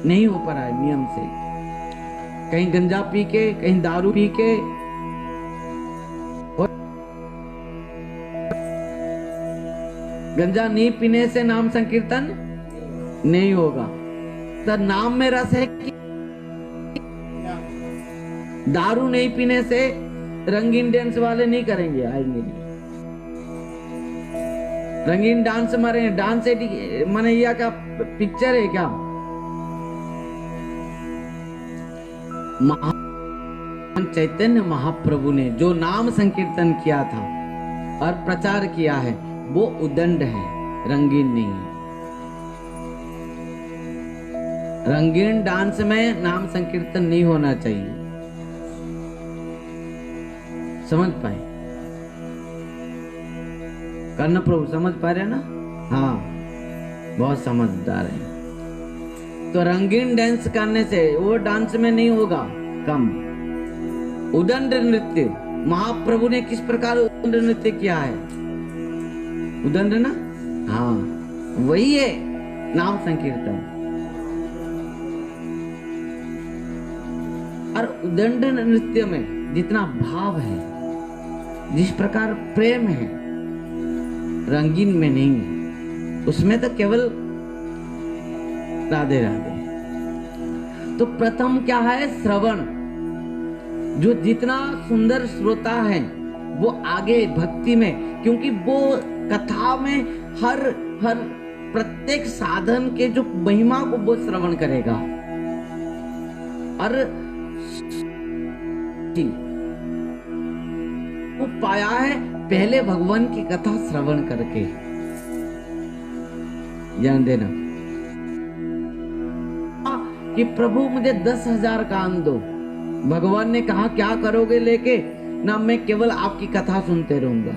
नहीं हो पा रहा है नियम से। कहीं गंजा पी के, कहीं दारू पी के, और गंजा नहीं पीने से नाम संकीर्तन नहीं होगा। तो नाम में रस है कि दारू नहीं पीने से रंगीन डांस वाले नहीं करेंगे, आएंगे नहीं। रंगीन डांस मारे, डांस माने या क्या पिक्चर है क्या? चैतन्य महाप्रभु ने जो नाम संकीर्तन किया था और प्रचार किया है वो उदंड है, रंगीन नहीं है। रंगीन डांस में नाम संकीर्तन नहीं होना चाहिए। समझ पाए? कर्ण प्रभु समझ पा रहे ना? हाँ, बहुत समझदार है। तो रंगीन डांस करने से वो डांस में नहीं होगा कम। उदंड नृत्य, महाप्रभु ने किस प्रकार उदंड नृत्य किया है? उदंड ना, हाँ वही है नाम संकीर्तन। और उदंड नृत्य में जितना भाव है, जिस प्रकार प्रेम है, रंगीन में नहीं है। उसमें तो केवल राधे राधे। तो प्रथम क्या है? श्रवण। जो जितना सुंदर श्रोता है वो आगे भक्ति में, क्योंकि वो कथा में हर प्रत्येक साधन के जो महिमा को वो श्रवण करेगा। और वो पाया है पहले भगवान की कथा श्रवण करके। ध्यान देना कि प्रभु मुझे 10,000 कान दो। भगवान ने कहा क्या करोगे लेके? ना मैं केवल आपकी कथा सुनते रहूंगा।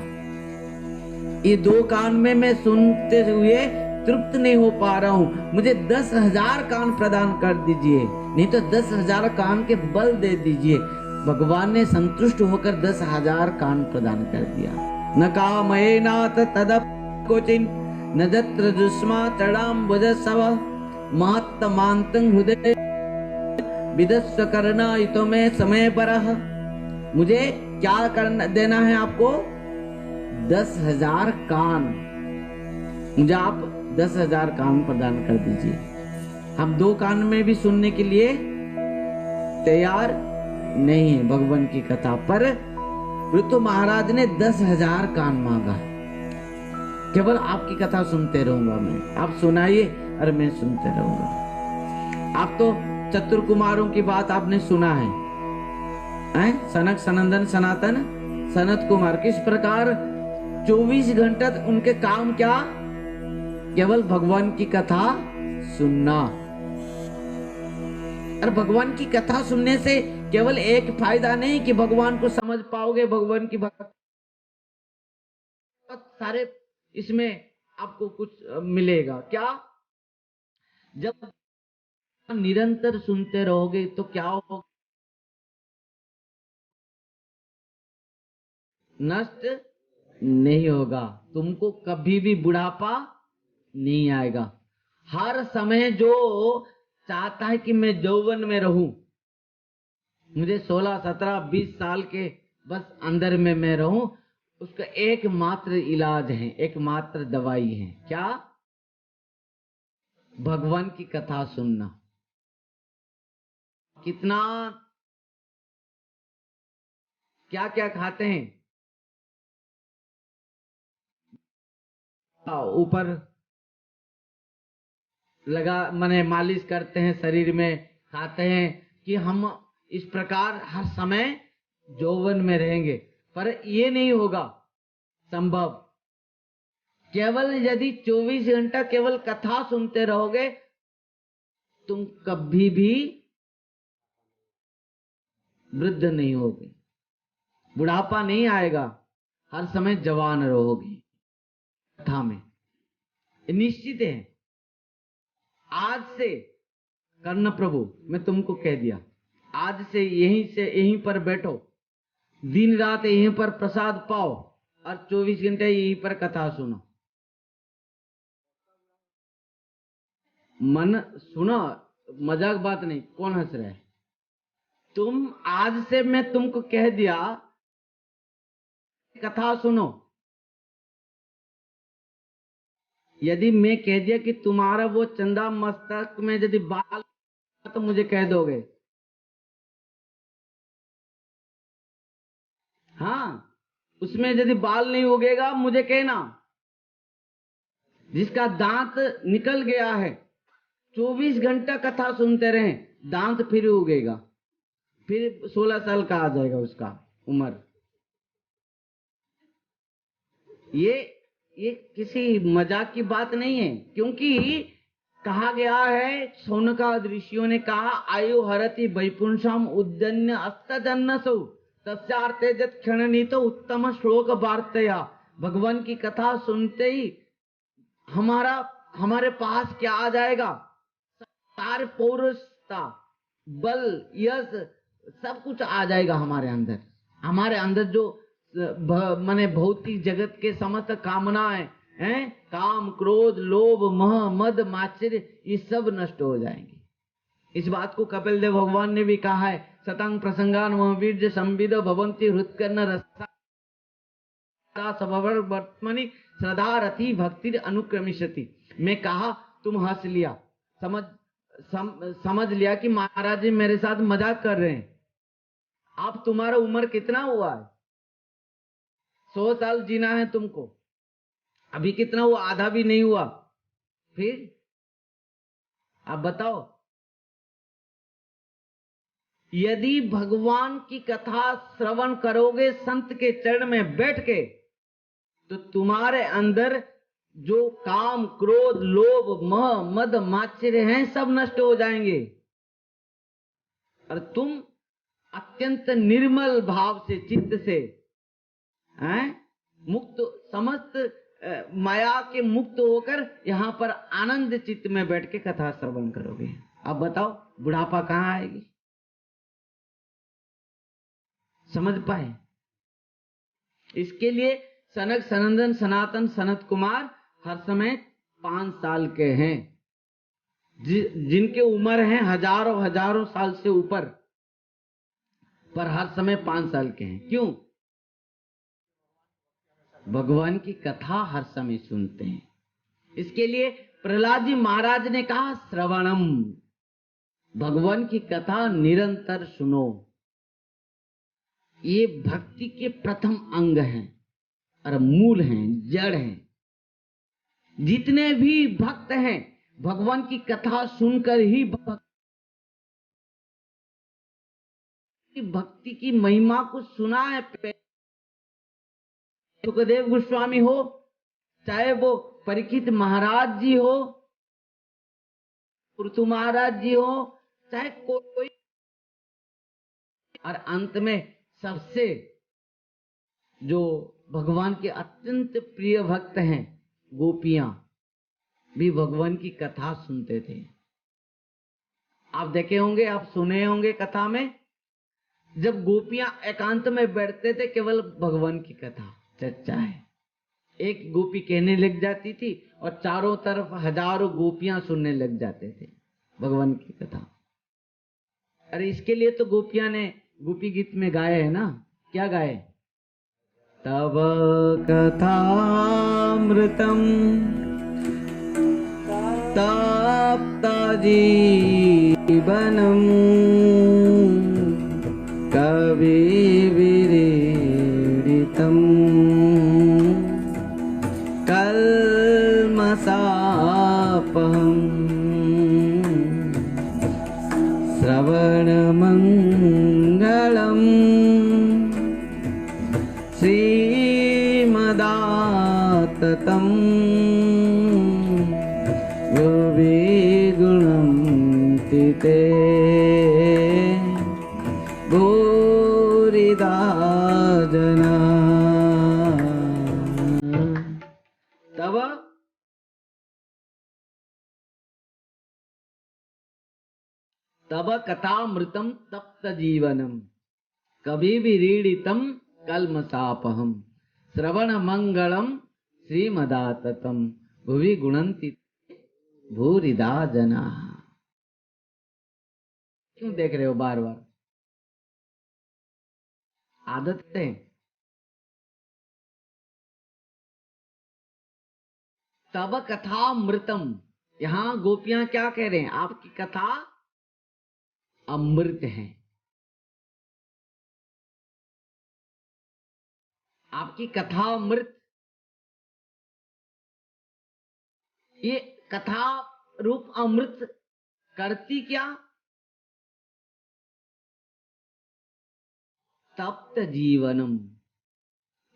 ये 2 कान में मैं सुनते हुए तृप्त नहीं हो पा रहा हूँ, मुझे 10,000 कान प्रदान कर दीजिए, नहीं तो 10,000 कान के बल दे दीजिए। भगवान ने संतुष्ट होकर 10,000 कान प्रदान कर दिया। न कामये नाथ तदप कोचिन न जत्र दुष्मा चढ़ाम भुजस्व महत्तमांतं हृदय विदस्व करना इतो में समय पर। मुझे क्या करना देना है आपको? 10,000 कान। मुझे आप 10,000 कान प्रदान कर दीजिए। हम 2 कान में भी सुनने के लिए तैयार नहीं है भगवान की कथा। पर ऋतु महाराज ने 10,000 कान मांगा। केवल आपकी कथा सुनते रहूंगा मैं, आप सुनाइए और मैं सुनते रहूंगा। आप तो चतुर कुमारों की बात आपने सुना है, सनक सनंदन सनातन सनत कुमार किस प्रकार 24 घंटा उनके काम क्या? केवल भगवान की कथा सुनना। और भगवान की कथा सुनने से केवल एक फायदा नहीं कि भगवान को समझ पाओगे, भगवान की भक्त सारे इसमें आपको कुछ मिलेगा। क्या? जब निरंतर सुनते रहोगे तो क्या होगा? नष्ट नहीं होगा, तुमको कभी भी बुढ़ापा नहीं आएगा। हर समय जो चाहता है कि मैं यौवन में रहूं, मुझे 16, 17, 20 साल के बस अंदर में मैं रहूं, उसका एकमात्र इलाज है, एकमात्र दवाई है। क्या? भगवान की कथा सुनना। कितना क्या क्या खाते हैं, ऊपर लगा माने मालिश करते हैं शरीर में, खाते हैं कि हम इस प्रकार हर समय यौवन में रहेंगे, पर ये नहीं होगा संभव। केवल यदि 24 घंटा केवल कथा सुनते रहोगे, तुम कभी भी वृद्ध नहीं होगे, बुढ़ापा नहीं आएगा, हर समय जवान रहोगे कथा में। निश्चित है। आज से कर्ण प्रभु, मैं तुमको कह दिया, आज से यहीं पर बैठो, दिन रात यहीं पर प्रसाद पाओ और 24 घंटे यहीं पर कथा सुनो। मन सुनो, मजाक बात नहीं। कौन हंस रहा है? तुम आज से मैं तुमको कह दिया कथा सुनो। यदि मैं कह दिया कि तुम्हारा वो चंदा मस्तक में यदि बाल, तो मुझे कह दोगे। हाँ, उसमें यदि बाल नहीं उगेगा मुझे कहना। जिसका दांत निकल गया है, 24 घंटा कथा सुनते रहे, दांत फिर उगेगा, फिर 16 साल का आ जाएगा उसका उम्र। ये किसी मजाक की बात नहीं है, क्योंकि कहा गया है, शौनकाद ऋषियों ने कहा, आयु हरति वैपुंसम उद्दन्य अस्तजन्नसु तस्यार्थे जत क्षणनीत उत्तम श्लोक वार्तया। भगवान की कथा सुनते ही हमारे पास क्या आ जाएगा? सार पौरुषता, बल, यश, सब कुछ आ जाएगा हमारे अंदर। हमारे अंदर जो माने भौतिक जगत के समस्त कामनाएं हैं, काम, क्रोध, लोभ, मोह, मद, मात्सर्य, ये सब नष्ट हो जाएंगे। इस बात को कपिल देव भगवान ने भी कहा है, सतंग प्रसंगान वीर्य संविद भवंति हृत्कर्ण रसा वर्तमनि श्रद्धा रति भक्ति अनुक्रमिष्यति। मैं कहा, तुम हंस लिया, समझ लिया कि महाराज जी मेरे साथ मजाक कर रहे हैं। अब तुम्हारा उम्र कितना हुआ है? 100 साल जीना है तुमको, अभी कितना हुआ? आधा भी नहीं हुआ। फिर आप बताओ, यदि भगवान की कथा श्रवण करोगे संत के चरण में बैठ के, तो तुम्हारे अंदर जो काम, क्रोध, लोभ, मोह, मद, मात्सर्य हैं, सब नष्ट हो जाएंगे और तुम अत्यंत निर्मल भाव से, चित्त से, हैं, मुक्त, समस्त माया के मुक्त होकर यहाँ पर आनंद चित्त में बैठ के कथा श्रवण करोगे। अब बताओ, बुढ़ापा कहाँ आएगी? समझ पाए? इसके लिए सनक, सनंदन, सनातन, सनत कुमार हर समय 5 साल के हैं, जिनके उम्र है हजारों साल से ऊपर, पर हर समय 5 साल के हैं। क्यों? भगवान की कथा हर समय सुनते हैं। इसके लिए प्रहलाद जी महाराज ने कहा, श्रवणम, भगवान की कथा निरंतर सुनो। ये भक्ति के प्रथम अंग हैं और मूल हैं, जड़ हैं। जितने भी भक्त हैं, भगवान की कथा सुनकर ही भक्ति की महिमा को सुना है। सुखदेव गोस्वामी हो, चाहे वो परीक्षित महाराज जी हो, पृथु महाराज जी हो, चाहे कोई, और अंत में सबसे जो भगवान के अत्यंत प्रिय भक्त हैं, गोपियां भी भगवान की कथा सुनते थे। आप देखे होंगे, आप सुने होंगे कथा में, जब गोपियां एकांत में बैठते थे, केवल भगवान की कथा चर्चा है, एक गोपी कहने लग जाती थी और चारों तरफ हजारों गोपियां सुनने लग जाते थे भगवान की कथा। अरे इसके लिए तो गोपियां ने गोपी गीत में गाए है ना, क्या गाए? तव कथामृतम तापनीयम तप्त जीवनम् कविविरीडितम् कल्मषापहम् श्रवणमङ्गलम् श्रीमदाततम् भुवि गुणन्ति ते भूरिदा जना। तब कथामृतम तप्त जीवनम कभी विरीडितम कल्मषापहम श्रवण मंगलम श्रीमदाततम भुवि गुणन्ति भूरिदा जना। क्यों देख रहे हो बार बार? आदत है। तब कथामृतम, यहाँ गोपियां क्या कह रहे हैं? आपकी कथा अमृत है। आपकी कथा अमृत। ये कथा रूप अमृत करती क्या? तप्त जीवनम,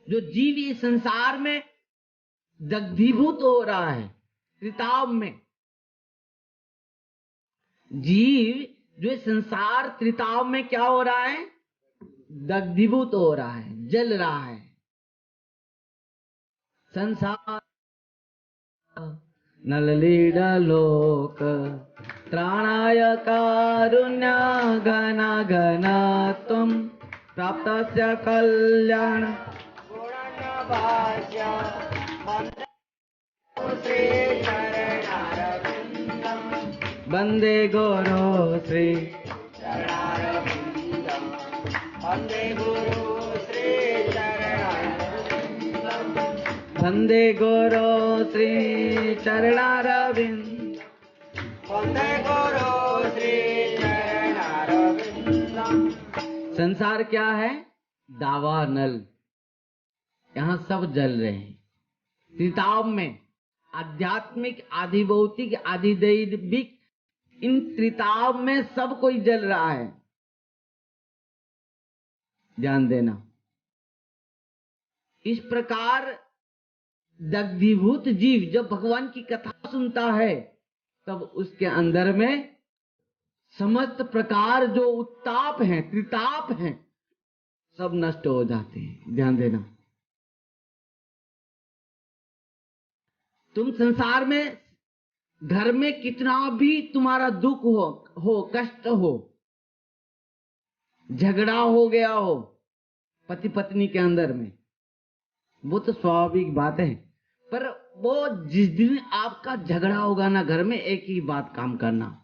जो जीव इस संसार में दग्धीभूत हो रहा है, त्रिताप में जीव जो संसार त्रिताप में क्या हो रहा है? दग्धीभूत हो रहा है, जल रहा है। संसार नललीडलोक त्राणाय कारुण्य घना घना त्वं प्राप्तस्य कल्याण वंदे गुरु श्री वंदे गुरु श्री वंदे गुरु श्री चरणारविंद वंदे गुरु श्री चरणारविंद। संसार क्या है? दावानल। यहाँ सब जल रहे हैं। त्रिताप में आध्यात्मिक, आदि भौतिक, आदि दैविक, इन त्रिताप में सब कोई जल रहा है। ध्यान देना। इस प्रकार दग्धीभूत जीव जब भगवान की कथा सुनता है तब उसके अंदर में समस्त प्रकार जो उत्ताप हैं, त्रिताप हैं, सब नष्ट हो जाते हैं। ध्यान देना। तुम संसार में घर में कितना भी तुम्हारा दुख हो कष्ट हो, झगड़ा हो गया हो पति पत्नी के अंदर में, वो तो स्वाभाविक बात है। पर वो जिस दिन आपका झगड़ा होगा ना घर में, एक ही बात काम करना।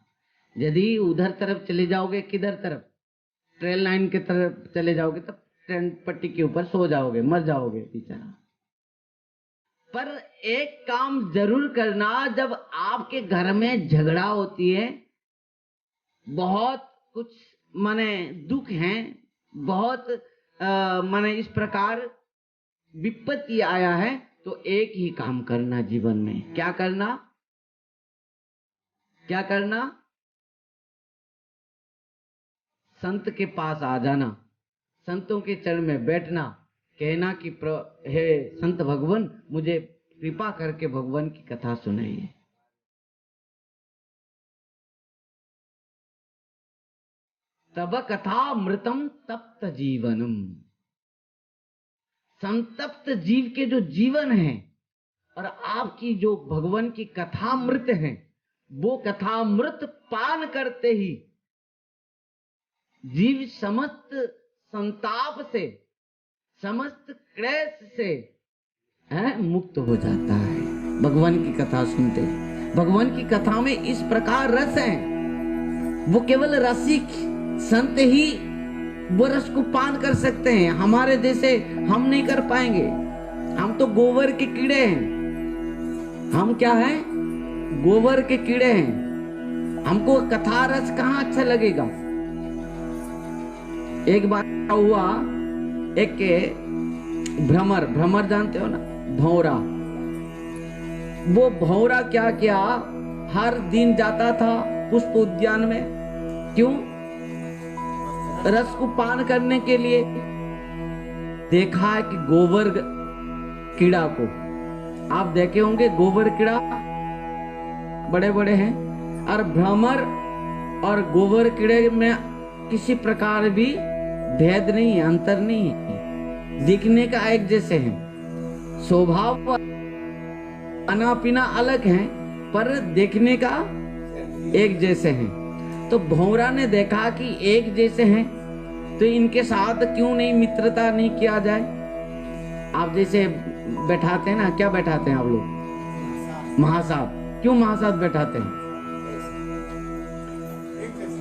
यदि उधर तरफ चले जाओगे, किधर तरफ, ट्रेन लाइन की तरफ चले जाओगे, तब ट्रेन पट्टी के ऊपर सो जाओगे, मर जाओगे बेचारा। पर एक काम जरूर करना, जब आपके घर में झगड़ा होती है, बहुत कुछ माने दुख है, बहुत माने इस प्रकार विपत्ति आया है, तो एक ही काम करना जीवन में। क्या करना? क्या करना? संत के पास आ जाना, संतों के चरण में बैठना, कहना कि हे संत भगवान, मुझे कृपा करके भगवान की कथा सुनाइए। तब कथा मृतम तप्त जीवनम। संतप्त जीव के जो जीवन है और आपकी जो भगवान की कथा मृत है, वो कथा मृत पान करते ही जीव समस्त संताप से, समस्त क्लेश से मुक्त हो जाता है भगवान की कथा सुनते। भगवान की कथा में इस प्रकार रस है, वो केवल रसिक संत ही वो रस को पान कर सकते हैं। हमारे जैसे हम नहीं कर पाएंगे। हम तो गोबर के कीड़े हैं। हम क्या हैं? गोबर के कीड़े हैं। हमको कथा रस कहाँ अच्छा लगेगा। एक बार क्या हुआ, एक भ्रमर, भ्रमर जानते हो ना, भौरा। वो भौरा क्या किया, हर दिन जाता था पुष्प उद्यान में। क्यों? रस को पान करने के लिए। देखा है कि गोबर कीड़ा को, आप देखे होंगे गोबर कीड़ा बड़े बड़े हैं, और भ्रमर और गोबर कीड़े में किसी प्रकार भी भेद नहीं है, अंतर नहीं है, दिखने का एक जैसे हैं, स्वभाव खाना पीना अलग है पर देखने का एक जैसे हैं। तो भौरा ने देखा कि एक जैसे हैं तो इनके साथ क्यों नहीं मित्रता नहीं किया जाए। आप जैसे बैठाते हैं ना, क्या बैठाते हैं आप लोग, महासाथ। क्यों महासाथ बैठाते हैं?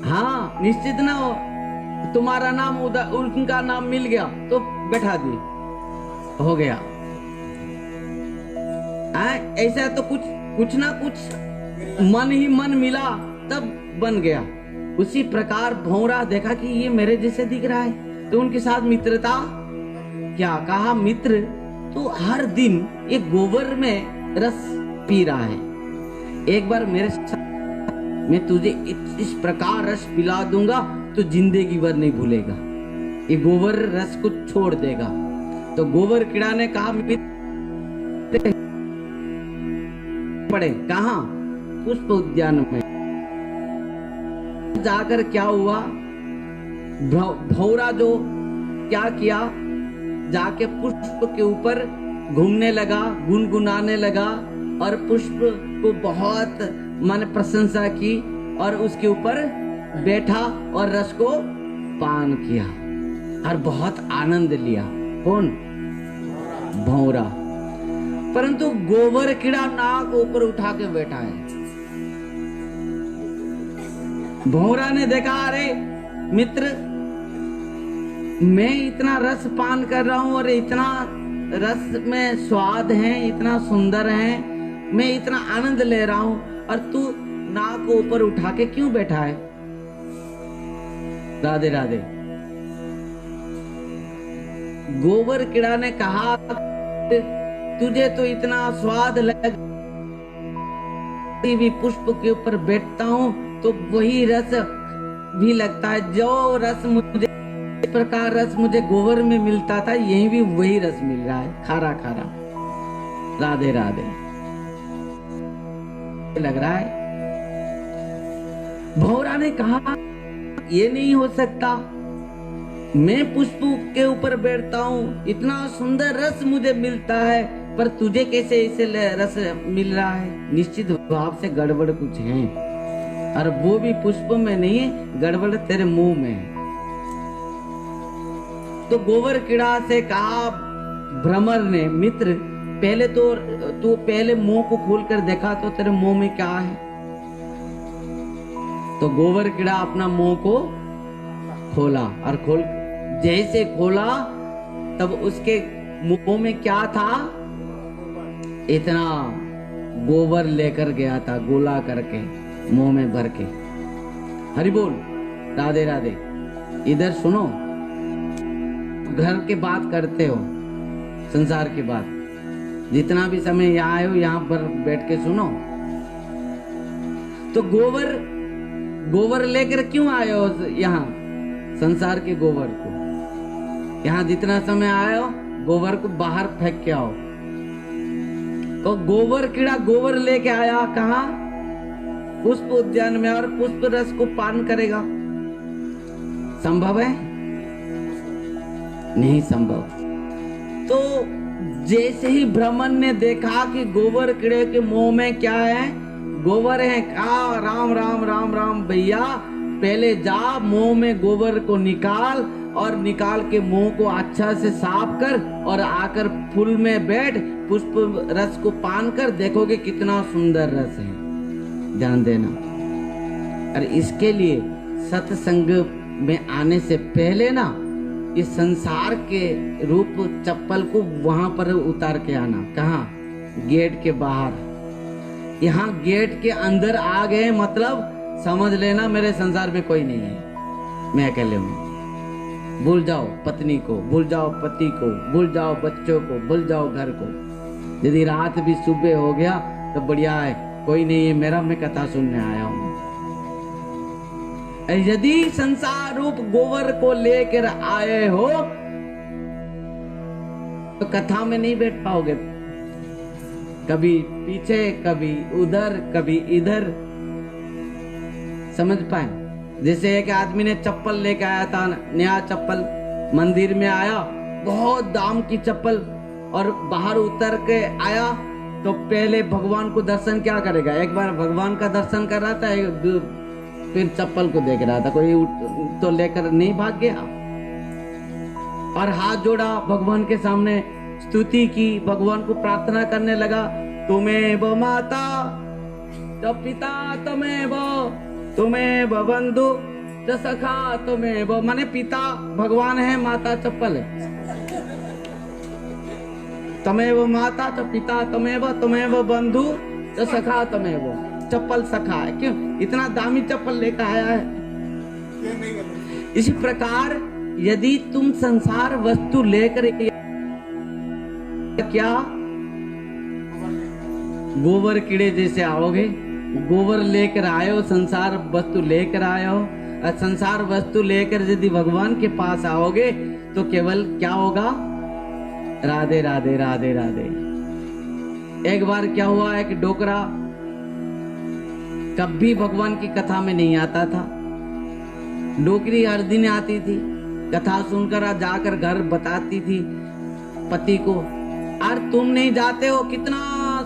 हाँ निश्चित ना हो, तुम्हारा नाम उधर उनका नाम मिल गया तो बैठा दिए, हो गया। ऐसा तो कुछ ना कुछ मन ही मन मिला तब बन गया। उसी प्रकार भौरा देखा कि ये मेरे जैसे दिख रहा है तो उनके साथ मित्रता। क्या कहा, मित्र तो हर दिन एक गोबर में रस पी रहा है, एक बार मेरे साथ मैं तुझे इस प्रकार रस पिला दूंगा तो जिंदगी भर नहीं भूलेगा, ये गोबर रस को छोड़ देगा। तो गोबर कीड़ा ने कहा मित्र पड़े कहाँ, पुष्प उद्यान में जाकर क्या हुआ, भौरा जो क्या किया, जाके पुष्प के ऊपर घूमने लगा, गुनगुनाने लगा और पुष्प को बहुत मन प्रशंसा की और उसके ऊपर बैठा और रस को पान किया और बहुत आनंद लिया। कौन? भौरा। परंतु गोबर कीड़ा नाक ऊपर उठा के बैठा है। भौरा ने देखा, अरे मित्र मैं इतना रस पान कर रहा हूं और इतना रस में स्वाद है, इतना सुंदर है, मैं इतना आनंद ले रहा हूं और तू नाक को ऊपर उठा के क्यों बैठा है। राधे राधे। गोबर कीड़ा ने कहा तुझे तो इतना स्वाद लग भी पुष्प के ऊपर बैठता हूं तो वही रस भी लगता है, जो रस मुझे इस प्रकार रस मुझे गोबर में मिलता था यही भी वही रस मिल रहा है, खारा खारा। राधे राधे। लग रहा है। भौरा ने कहा ये नहीं हो सकता, मैं पुष्प के ऊपर बैठता हूँ, इतना सुंदर रस मुझे मिलता है पर तुझे कैसे इसे रस मिल रहा है। निश्चित भाव से गड़बड़ कुछ है और वो भी पुष्प में नहीं है, गड़बड़ तेरे मुंह में है। तो गोबर कीड़ा से कहा भ्रमर ने, मित्र पहले तो तू पहले मुंह को खोलकर देखा तो तेरे मुंह में क्या है। तो गोबर कीड़ा अपना मुंह को खोला और जैसे खोला तब उसके मुंह में क्या था, इतना गोबर लेकर गया था गोला करके मुंह में भर के। हरि बोल, राधे राधे। इधर सुनो, घर के बात करते हो, संसार की बात, जितना भी समय यहाँ आए हो यहाँ पर बैठ के सुनो। तो गोबर लेकर क्यों आए हो यहाँ, संसार के गोबर को। यहाँ जितना समय आए हो गोबर को बाहर फेंक के आओ। तो गोबर कीड़ा गोबर लेके आया कहाँ, पुष्प उद्यान में, और पुष्प रस को पान करेगा। संभव है? नहीं संभव। तो जैसे ही भ्रमर ने देखा कि गोबर कीड़े के मुंह में क्या है, गोबर है, कहा राम राम राम राम भैया, पहले जा मुंह में गोबर को निकाल और निकाल के मुंह को अच्छा से साफ कर और आकर फूल में बैठ, पुष्प रस को पान कर, देखोगे कितना सुंदर रस है। ध्यान देना। और इसके लिए सत्संग में आने से पहले ना इस संसार के रूप चप्पल को वहां पर उतार के आना। कहाँ? गेट के बाहर। यहाँ गेट के अंदर आ गए मतलब समझ लेना मेरे संसार में कोई नहीं है, मैं अकेले हूं। भूल जाओ पत्नी को, भूल जाओ पति को, भूल जाओ बच्चों को, भूल जाओ घर को। यदि रात भी सुबह हो गया तो बढ़िया है, कोई नहीं है मेरा, मैं कथा सुनने आया हूं। यदि संसार रूप गोबर को लेकर आए हो तो कथा में नहीं बैठ पाओगे, कभी पीछे कभी उधर कभी इधर। समझ पाए? जैसे एक आदमी ने चप्पल लेके आया था, नया चप्पल, मंदिर में आया, बहुत दाम की चप्पल, और बाहर उतर के आया तो पहले भगवान को दर्शन क्या करेगा? एक बार भगवान का दर्शन कर रहा था, फिर चप्पल को देख रहा था, कोई तो लेकर नहीं भाग गया, और हाथ जोड़ा भगवान के सामने, स्तुति की, भगवान को प्रार्थना करने लगा, तुम्हें माता तो पिता, तुम्हें बंधु तो सखा, तुम्हें माने पिता भगवान है, माता चप्पल है। तुम्हें माता तो पिता, तुम्हें बंधु तो सखा, तुम्हें चप्पल सखा है। क्यों इतना दामी चप्पल लेकर आया है? इसी प्रकार यदि तुम संसार वस्तु लेकर क्या गोबर कीड़े जैसे आओगे, गोबर लेकर आए हो, संसार वस्तु लेकर आए हो, और संसार वस्तु लेकर यदि भगवान के पास आओगे तो केवल क्या होगा? राधे राधे राधे राधे। एक बार क्या हुआ, एक डोकरा कभी भगवान की कथा में नहीं आता था, डोकरी हर दिन आती थी, कथा सुनकर जाकर घर बताती थी पति को, और तुम नहीं जाते हो, कितना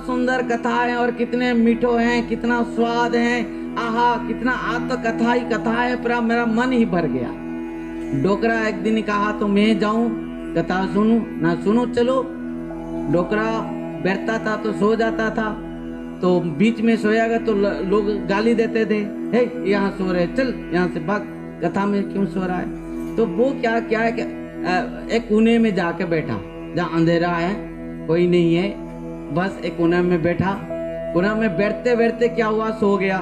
सुंदर कथा है और कितने मीठो हैं, कितना स्वाद है, आहा कितना आत्मकथा ही कथा है, पर मेरा मन ही भर गया। डोकरा एक दिन कहा तो मैं जाऊं कथा सुनूं ना सुनूं, चलो। डोकरा बैठता था तो सो जाता था, तो बीच में सोएगा तो लोग गाली देते थे, हे यहाँ सो रहे, चल यहाँ से भाग, कथा में क्यों सो रहा है? तो वो क्या है कि एक कोने में जाके बैठा, जहाँ अंधेरा है, कोई नहीं है, बस एक कोने में बैठा। कोना में बैठते बैठते क्या हुआ, सो गया।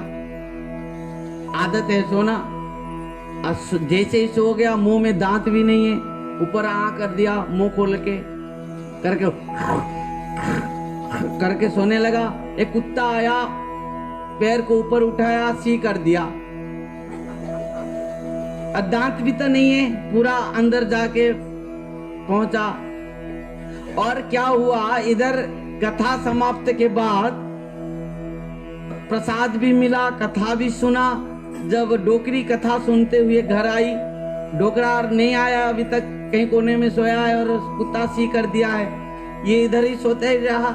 आदत है सोना, जैसे ही सो गया, मुंह में दांत भी नहीं है, ऊपर आ कर दिया, मुंह खोल के करके सोने लगा। एक कुत्ता आया, पैर को ऊपर उठाया, सी कर दिया, और दांत भी तो नहीं है, पूरा अंदर जाके पहुंचा। और क्या हुआ, इधर कथा समाप्त के बाद प्रसाद भी मिला, कथा भी सुना। जब डोकरी कथा सुनते हुए घर आई, डोकरा नहीं आया अभी तक, कहीं कोने में सोया है, और कुत्ता सी कर दिया है, ये इधर ही सोते ही रहा।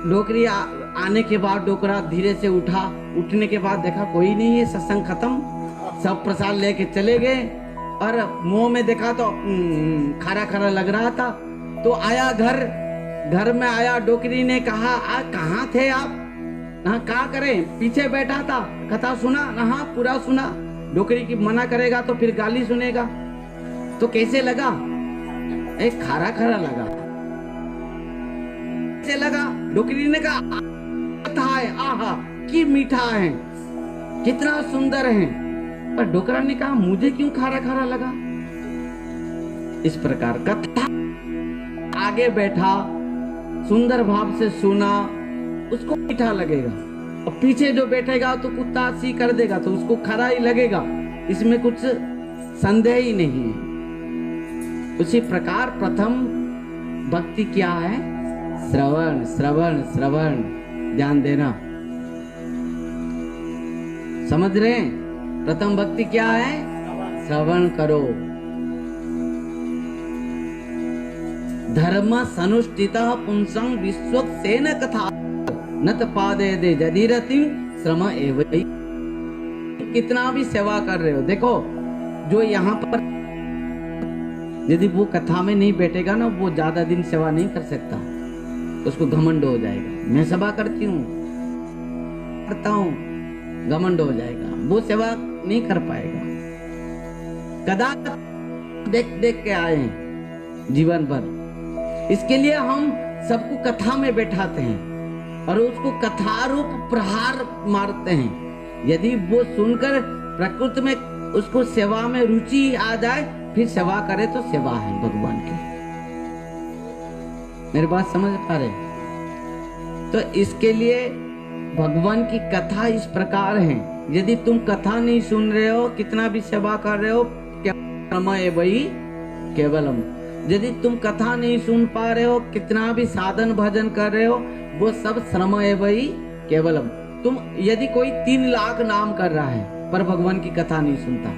डोकरी आने के बाद डोकरा धीरे से उठा, उठने के बाद देखा कोई नहीं है, सत्संग खत्म, सब प्रसाद लेके चले गए, और मुंह में देखा तो खारा खारा लग रहा था। तो आया घर में आया, डोकरी ने कहा कहाँ थे आप? हाँ क्या करें, पीछे बैठा था, कथा सुना ना? हाँ पूरा सुना। डोकरी की मना करेगा तो फिर गाली सुनेगा, तो कैसे लगा? एक खारा खारा लगा, कैसे लगा? डोकरी ने कहा कथा है, आहा की मीठा है, कितना सुंदर है, पर डोकरा ने कहा मुझे क्यों खारा खारा लगा? इस प्रकार कथा आगे बैठा, सुंदर भाव से सुना, उसको मीठा लगेगा, और पीछे जो बैठेगा तो कुत्ता सी कर देगा तो उसको खरा ही लगेगा, इसमें कुछ संदेह ही नहीं है। उसी प्रकार प्रथम भक्ति क्या है? श्रवण श्रवण श्रवण, ध्यान देना, समझ रहे हैं? प्रथम भक्ति क्या है? श्रवण करो। धर्म सनुष्ठितः पुंसं विश्वक्सेन कथा नत पादे दे जदीरति श्रम एवं। कितना भी सेवा कर रहे हो, देखो जो यहाँ पर यदि वो कथा में नहीं बैठेगा ना, वो ज्यादा दिन सेवा नहीं कर सकता, उसको घमंड हो जाएगा। मैं सेवा करती हूँ, करता हूँ, घमंड हो जाएगा, वो सेवा नहीं कर पाएगा। कदा देख देख के आए हैं जीवन भर, इसके लिए हम सबको कथा में बैठाते हैं और उसको कथा रूप प्रहार मारते हैं। यदि वो सुनकर प्रकृति में उसको सेवा में रुचि आ जाए, फिर सेवा करे तो सेवा है भगवान की। मेरी बात समझ पा रहे? तो इसके लिए भगवान की कथा इस प्रकार है। यदि तुम कथा नहीं सुन रहे हो, कितना भी सेवा कर रहे हो, समय वही केवलम। यदि तुम कथा नहीं सुन पा रहे हो, कितना भी साधन भजन कर रहे हो, वो सब श्रम है वही केवलम। तुम यदि कोई 3 लाख नाम कर रहा है पर भगवान की कथा नहीं सुनता,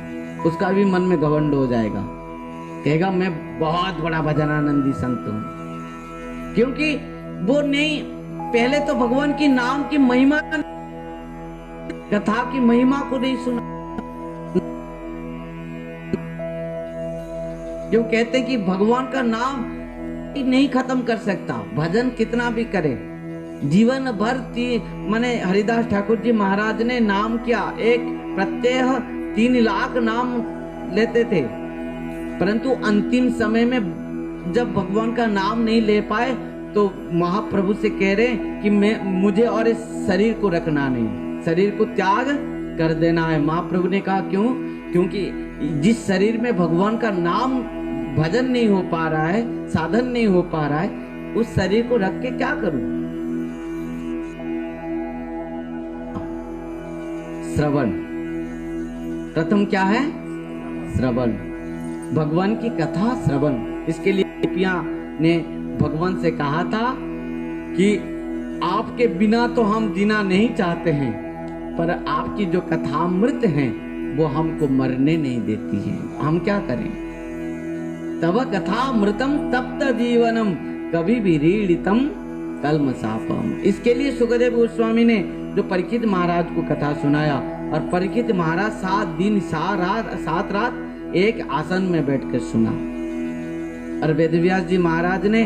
उसका भी मन में घमंड हो जाएगा, कहेगा मैं बहुत बड़ा भजनानंदी संत हूं। क्योंकि वो नहीं, पहले तो भगवान की नाम की महिमा, कथा की महिमा को नहीं सुना। जो कहते हैं कि भगवान का नाम नहीं खत्म कर सकता, भजन कितना भी करे, जीवन भर माने हरिदास ठाकुर जी महाराज ने नाम किया, एक प्रत्येह 3 लाख नाम लेते थे, परंतु अंतिम समय में जब भगवान का नाम नहीं ले पाए तो महाप्रभु से कह रहे कि मुझे और इस शरीर को रखना नहीं, शरीर को त्याग कर देना है। महाप्रभु ने कहा क्यों? क्योंकि जिस शरीर में भगवान का नाम भजन नहीं हो पा रहा है, साधन नहीं हो पा रहा है, उस शरीर को रख के क्या करूं? श्रवण, प्रथम क्या है? श्रवण, भगवान की कथा श्रवण। इसके लिए गोपियां ने भगवान से कहा था कि आपके बिना तो हम जीना नहीं चाहते हैं, पर आपकी जो कथामृत है वो हमको मरने नहीं देती है, हम क्या करें? तव कथामृतम तप्त जीवनम कभी विरीडितम कल्मषापम। इसके लिए सुखदेव गोस्वामी ने जो परीक्षित महाराज को कथा सुनाया, और परीक्षित महाराज 7 दिन 7 रात एक आसन में बैठकर सुना। और वेदव्यास जी महाराज ने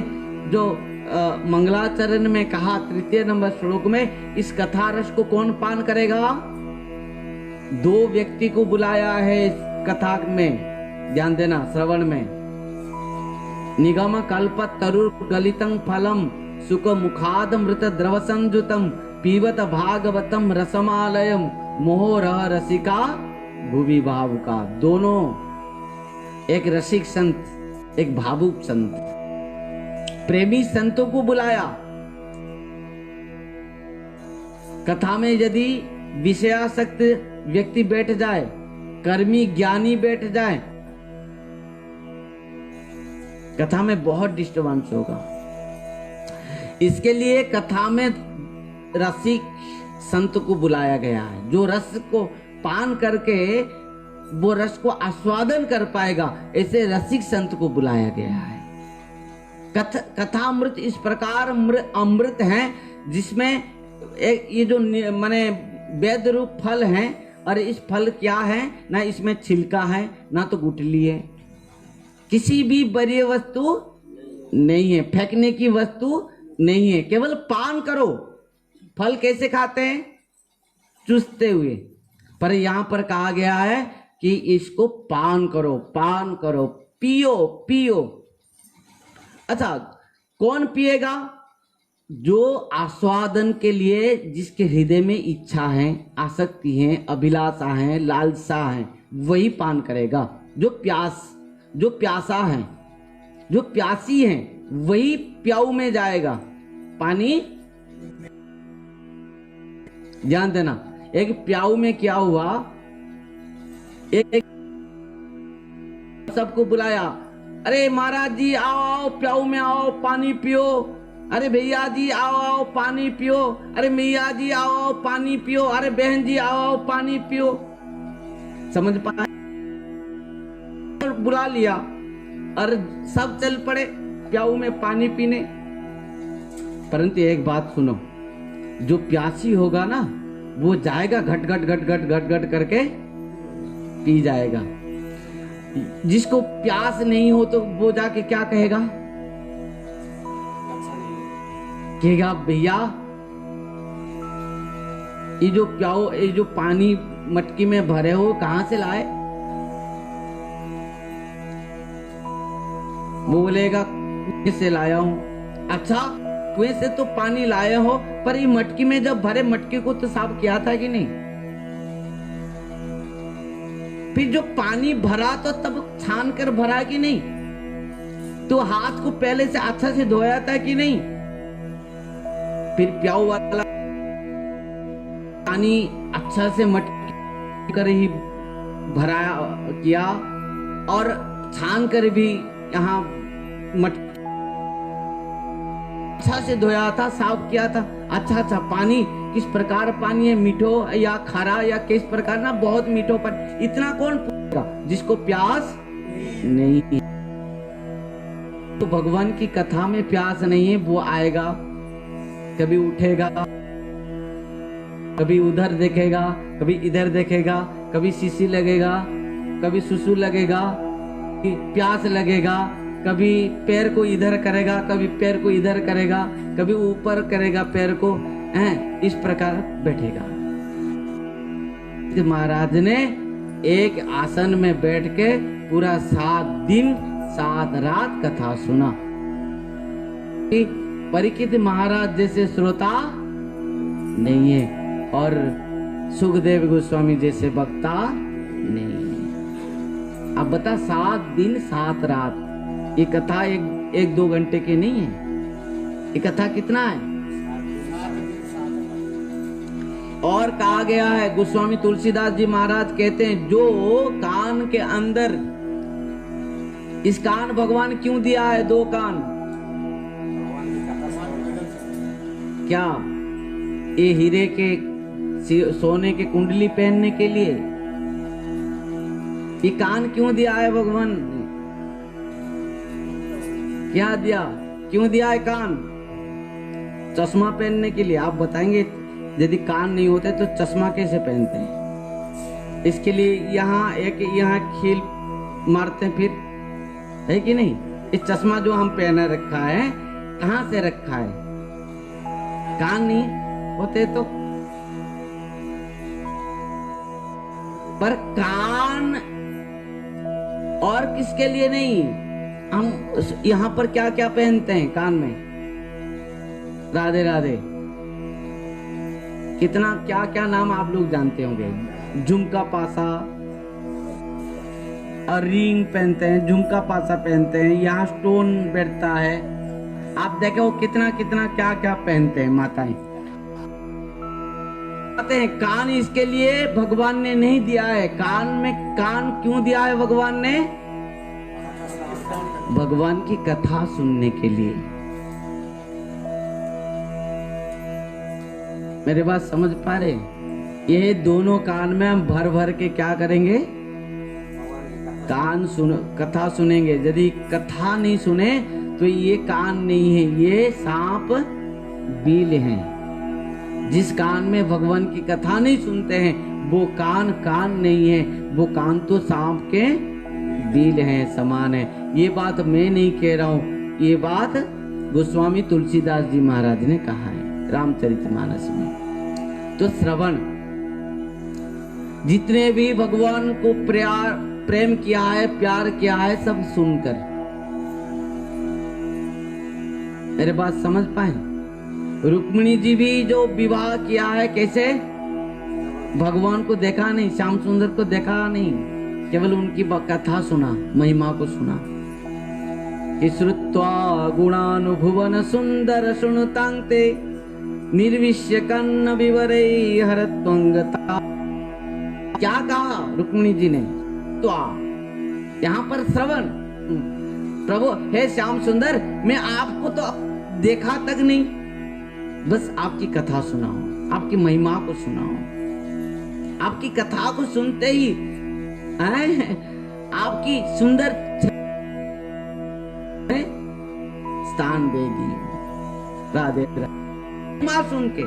जो मंगलाचरण में कहा 3 नंबर श्लोक में, इस कथा रस को कौन पान करेगा? 2 व्यक्ति को बुलाया है इस कथा में, ध्यान देना, श्रवण में। निगम कल्प तरुर गलितं फलम सुख मुखाद मृत द्रव संजुतम पीवत भागवतम रसमालयम मोहरह रसिका भुवि भावुका। दोनों, एक रसिक संत, एक भावुक संत, प्रेमी संतों को बुलाया। कथा में यदि विषयासक्त व्यक्ति बैठ जाए, कर्मी ज्ञानी बैठ जाए, कथा में बहुत डिस्टर्बेंस होगा। इसके लिए कथा में रसिक संत को बुलाया गया है, जो रस को पान करके वो रस को आस्वादन कर पाएगा, ऐसे रसिक संत को बुलाया गया है। कथामृत इस प्रकार अमृत है जिसमें एक ये जो माने वेद रूप फल है, और इस फल क्या है? ना इसमें छिलका है, ना तो गुठली है, किसी भी बड़ी वस्तु नहीं है, फेंकने की वस्तु नहीं है, केवल पान करो। फल कैसे खाते हैं? चूसते हुए। पर यहां पर कहा गया है कि इसको पान करो, पान करो, पियो पियो। अच्छा, कौन पिएगा? जो आस्वादन के लिए जिसके हृदय में इच्छा है, आसक्ति है, अभिलाषा है, लालसा है, वही पान करेगा। जो प्यासा है, जो प्यासी है, वही प्याऊ में जाएगा। पानी, ध्यान देना, एक प्याऊ में क्या हुआ, एक सबको बुलाया, अरे महाराज जी आओ आओ, प्याऊ में आओ, पानी पियो। अरे भैया जी आओ आओ, पानी पियो। अरे मैया जी आओ आओ, पानी पियो। अरे बहन जी आओ आओ, पानी पियो। समझ पाए? बुला लिया और सब चल पड़े प्याऊ में पानी पीने। परंतु एक बात सुनो, जो प्यासी होगा ना, वो जाएगा घट घट घट घट घट घट करके पी जाएगा। जिसको प्यास नहीं हो तो वो जाके क्या कहेगा? कहेगा भैया ये जो प्याओ, ये जो पानी मटकी में भरे हो कहां से लाए? वो बोलेगा कुएं से लाया हूं। अच्छा, कुएं से तो पानी लाए हो, पर ये मटकी में जब भरे, मटकी को तो साफ किया था कि नहीं? फिर जो पानी भरा तो तब छान कर भरा कि नहीं? तो हाथ को पहले से अच्छा से धोया था कि नहीं? फिर प्याऊ वाला पानी अच्छा से मटक कर ही भरा किया और छान कर भी यहाँ मट अच्छा से धोया था, साफ किया था। अच्छा पानी किस प्रकार पानी है, मीठो या खारा या किस प्रकार ना, बहुत मीठो पर इतना कौन पूछेगा जिसको प्यास नहीं। तो भगवान की कथा में प्यास नहीं है, वो आएगा, कभी उठेगा, कभी उधर देखेगा, कभी इधर देखेगा, कभी सीसी लगेगा, कभी सुसु लगेगा, प्यास लगेगा, कभी पैर को इधर करेगा, कभी पैर को इधर करेगा, कभी ऊपर करेगा पैर को, इस प्रकार बैठेगा। महाराज ने एक आसन में बैठ के पूरा 7 दिन 7 रात कथा सुना। परीक्षित महाराज जैसे श्रोता नहीं है और सुखदेव गोस्वामी जैसे वक्ता नहीं है। अब बता, 7 दिन 7 रात, ये कथा एक 2 घंटे की नहीं है। ये कथा कितना है? और कहा गया है, गोस्वामी तुलसीदास जी महाराज कहते हैं, जो कान के अंदर, इस कान भगवान क्यों दिया है? 2 कान, क्या ये हीरे के सोने के कुंडली पहनने के लिए? ये कान क्यों दिया है भगवान ने? क्या दिया, क्यों दिया है कान? चश्मा पहनने के लिए। आप बताएंगे यदि कान नहीं होते तो चश्मा कैसे पहनते हैं? इसके लिए यहाँ खील मारते हैं, फिर है कि नहीं? इस चश्मा जो हम पहने रखा है, कहाँ से रखा है? कान नहीं होते तो। पर कान और किसके लिए नहीं? हम यहाँ पर क्या क्या पहनते हैं कान में? राधे राधे, कितना क्या क्या नाम आप लोग जानते होंगे। झुमका पासा और रिंग पहनते हैं, झुमका पासा पहनते हैं, यहाँ स्टोन बैठता है। आप देखो कितना कितना क्या क्या पहनते हैं माताएं। कहते हैं कान इसके लिए भगवान ने नहीं दिया है। कान क्यों दिया है भगवान ने? भगवान की कथा सुनने के लिए। मेरे बात समझ पा रहे? ये दोनों कान में हम भर भर के क्या करेंगे? कथा सुनेंगे। यदि कथा नहीं सुने तो ये कान नहीं है, ये सांप बील हैं। जिस कान में भगवान की कथा नहीं सुनते हैं वो कान नहीं है, वो कान तो सांप के बील हैं, समान है। ये बात मैं नहीं कह रहा हूँ, ये बात गोस्वामी तुलसीदास जी महाराज ने कहा है रामचरितमानस में। तो श्रवण, जितने भी भगवान को प्रेम किया है, प्यार किया है, सब सुनकर। मेरे बात समझ पाए? रुक्मिणी जी भी जो विवाह किया है, कैसे? भगवान को देखा नहीं, श्याम सुंदर को देखा नहीं, केवल उनकी कथा सुना, महिमा को सुना। श्रुत्वा गुणानुभुवन सुंदर सुनुतांते निर्विश्य कन्न विवरे हरत्वंगता। क्या कहा रुक्मिणी जी ने? तो यहाँ पर श्रवण, प्रभु हे श्याम सुंदर, मैं आपको तो देखा तक नहीं, बस आपकी कथा सुनाओ, आपकी महिमा को सुनाओ। आपकी कथा को सुनते ही आपकी सुंदर स्थान देगी। राधे राधे। सुन के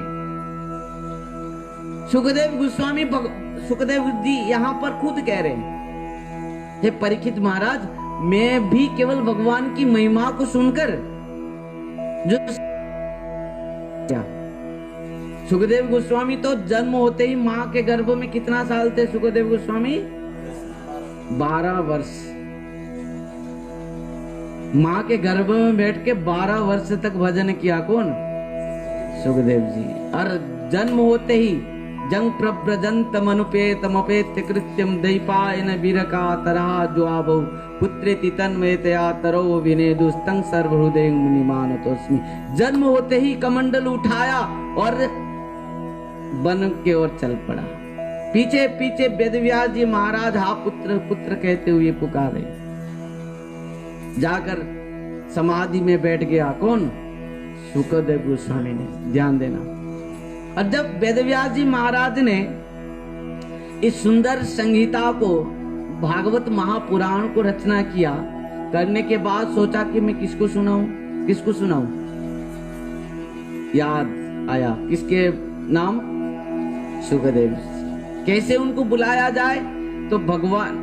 सुखदेव जी यहाँ पर खुद कह रहे हैं, हे परीक्षित महाराज, मैं भी केवल भगवान की महिमा को सुनकर जो क्या, सुखदेव गोस्वामी तो जन्म होते ही माँ के गर्भ में कितना साल थे सुखदेव गोस्वामी? 12 वर्ष। माँ के गर्भ में बैठ के 12 वर्ष तक भजन किया कौन? सुखदेव जी। और जन्म होते ही जंग प्रव्रजन्तमनुपेतमपेत्य कृत्यम दैपायन वीरका तरह ज्वाबौ पुत्रेति तन्मयतया तरो विनेदुस्तंग सर्वहृदय मुनिमानतोस्मि। जन्म होते ही कमंडल उठाया और वन के ओर चल पड़ा। पीछे पीछे वेदव्यास जी महाराज हा पुत्र पुत्र कहते हुए पुकारे। जाकर समाधि में बैठ गया कौन? शुकदेव गोस्वामी ने। ध्यान देना। और जब वेदव्यास जी महाराज ने इस सुंदर संगीता को भागवत महापुराण को रचना किया, करने के बाद सोचा कि मैं किसको सुनाऊं, किसको सुनाऊं। याद आया किसके नाम? शुकदेव। कैसे उनको बुलाया जाए? तो भगवान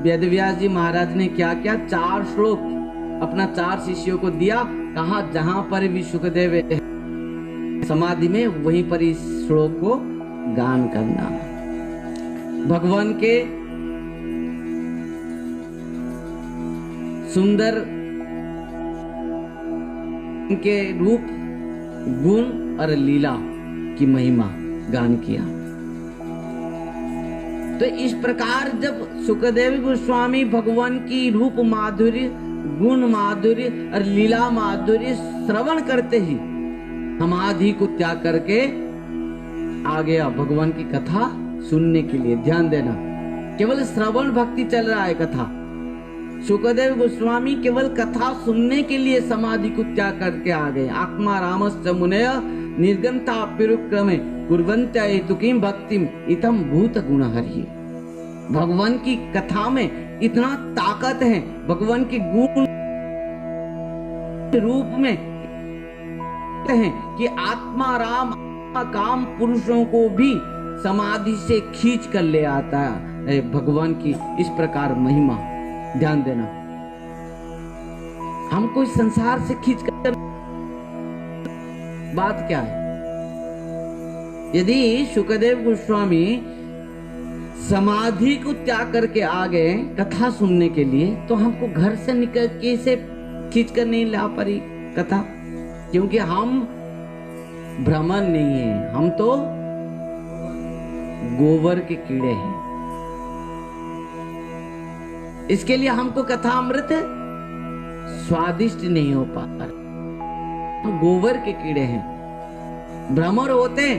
वेदव्यास जी महाराज ने क्या किया? 4 श्लोक अपना 4 शिष्यों को दिया। कहा जहां पर भी शुकदेव समाधि में वहीं पर इस श्लोक को गान करना। भगवान के सुंदर के रूप, गुण और लीला की महिमा गान किया। तो इस प्रकार जब शुकदेव गोस्वामी भगवान की रूप माधुर्य, गुण माधुर्य और लीला माधुर्य श्रवण करते ही समाधि को त्याग करके आ गया भगवान की कथा सुनने के लिए। ध्यान देना, केवल श्रवण भक्ति चल रहा है कथा। शुकदेव गोस्वामी केवल कथा सुनने के लिए समाधि को त्याग करके आ गए। आत्मा रामश्च मुनय निर्गंता पिरुक्रमे कुर्वन्त्य हेतुकीं भक्तिम इतम भूत गुण हरि। भगवान की कथा में इतना ताकत है, भगवान के गुण रूप में हैं कि आत्मा राम काम पुरुषों को भी समाधि से खींच कर ले आता है भगवान की इस प्रकार महिमा। ध्यान देना, हमको इस संसार से खींच कर बात क्या है? यदि शुकदेव गोस्वामी समाधि को त्याग करके आ गए कथा सुनने के लिए, तो हमको घर से निकल कैसे खींच कर नहीं ला पारी कथा? क्योंकि हम ब्राह्मण नहीं है, हम तो गोबर के कीड़े हैं। इसके लिए हमको कथा अमृत स्वादिष्ट नहीं हो पाता। हम गोबर के कीड़े हैं। ब्राह्मण होते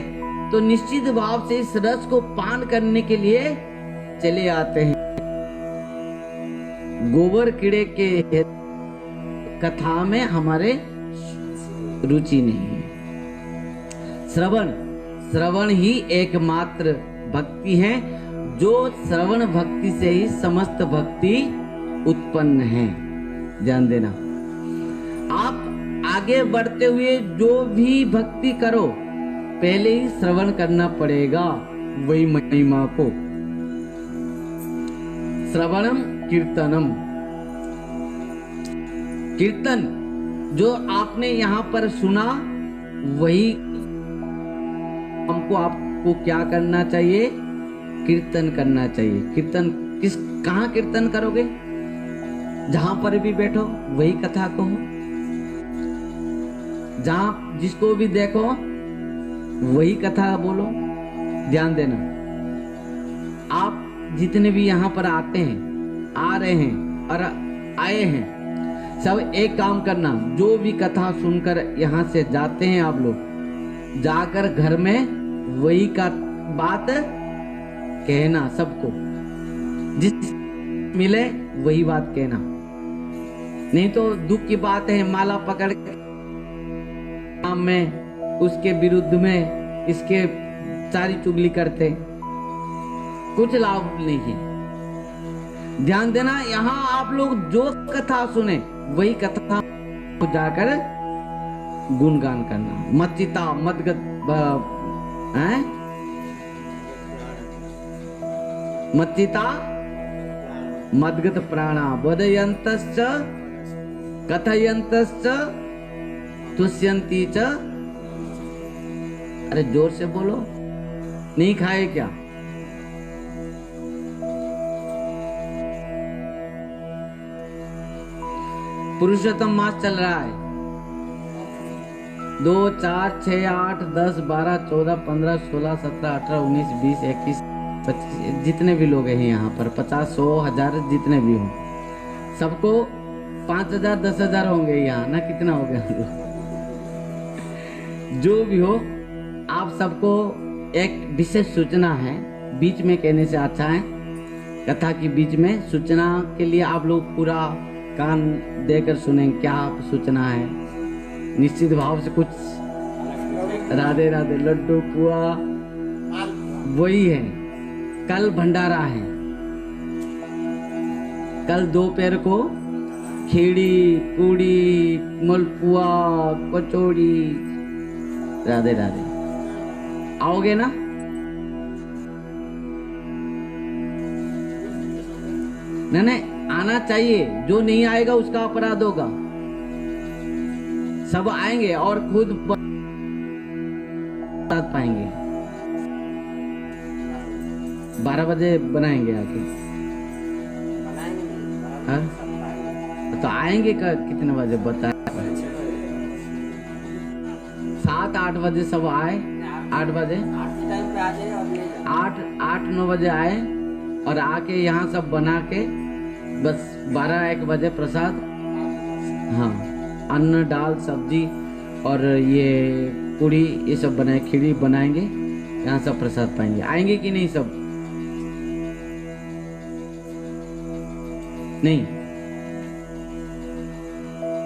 तो निश्चित भाव से इस रस को पान करने के लिए चले आते हैं। गोबर कीड़े के कथा में हमारे रुचि नहीं है। श्रवण ही एकमात्र भक्ति है, जो श्रवण भक्ति से ही समस्त भक्ति उत्पन्न है। ध्यान देना, आप आगे बढ़ते हुए जो भी भक्ति करो पहले ही श्रवण करना पड़ेगा वही महिमा को। श्रवणम कीर्तनम, कीर्तन जो आपने यहाँ पर सुना वही हमको आपको क्या करना चाहिए? कीर्तन करना चाहिए। कीर्तन कहाँ कीर्तन करोगे? जहां पर भी बैठो वही कथा कहो, जहां जिसको भी देखो वही कथा बोलो। ध्यान देना, आप जितने भी यहाँ पर आते हैं, आ रहे हैं और आए हैं, सब एक काम करना, जो भी कथा सुनकर यहाँ से जाते हैं आप लोग, जाकर घर में वही का बात कहना सबको, जिस मिले वही बात कहना। नहीं तो दुख की बात है, माला पकड़ के में उसके विरुद्ध में इसके सारी चुगली करते, कुछ लाभ नहीं है। ध्यान देना, यहाँ आप लोग जो कथा सुने वही कथा को जाकर गुणगान करना। मच्चिता मदगत मच्चिता मदगत प्राणा वदयन्तश्च कथयन्तश्च तुष्यन्ति च। अरे जोर से बोलो, नहीं खाए क्या? पुरुषोत्तम मास चल रहा है, 2 4 6 8 10 12 14 15 16 17 18 19 20 21 25 जितने भी लोग हैं यहाँ पर 50 100 1000 जितने भी हों, सबको 5000 10,000 होंगे यहाँ ना, कितना हो गया हम लोग। जो भी हो, आप सबको एक विशेष सूचना है, बीच में कहने से अच्छा है, कथा की बीच में सूचना के लिए आप लोग पूरा कान देकर सुनेंगे क्या सूचना है। निश्चित भाव से कुछ राधे राधे लड्डू पुआ वही है। कल भंडारा है, कल दोपहर को खीड़ी पूड़ी मलपुआ कचौड़ी। राधे राधे, आओगे ना? नहीं, आना चाहिए, जो नहीं आएगा उसका अपराध होगा। सब आएंगे और खुद पाएंगे। 12 बजे बनाएंगे आके। तो आएंगे कितने बजे बताए? 7-8 बजे सब आए। 8 बजे 8-9 बजे आए और आके यहाँ सब बना के बस 12-1 बजे प्रसाद, हाँ, अन्न दाल सब्जी और ये पूड़ी ये सब बनाए, खीरी बनाएंगे, यहाँ सब प्रसाद पाएंगे। आएंगे कि नहीं सब? नहीं?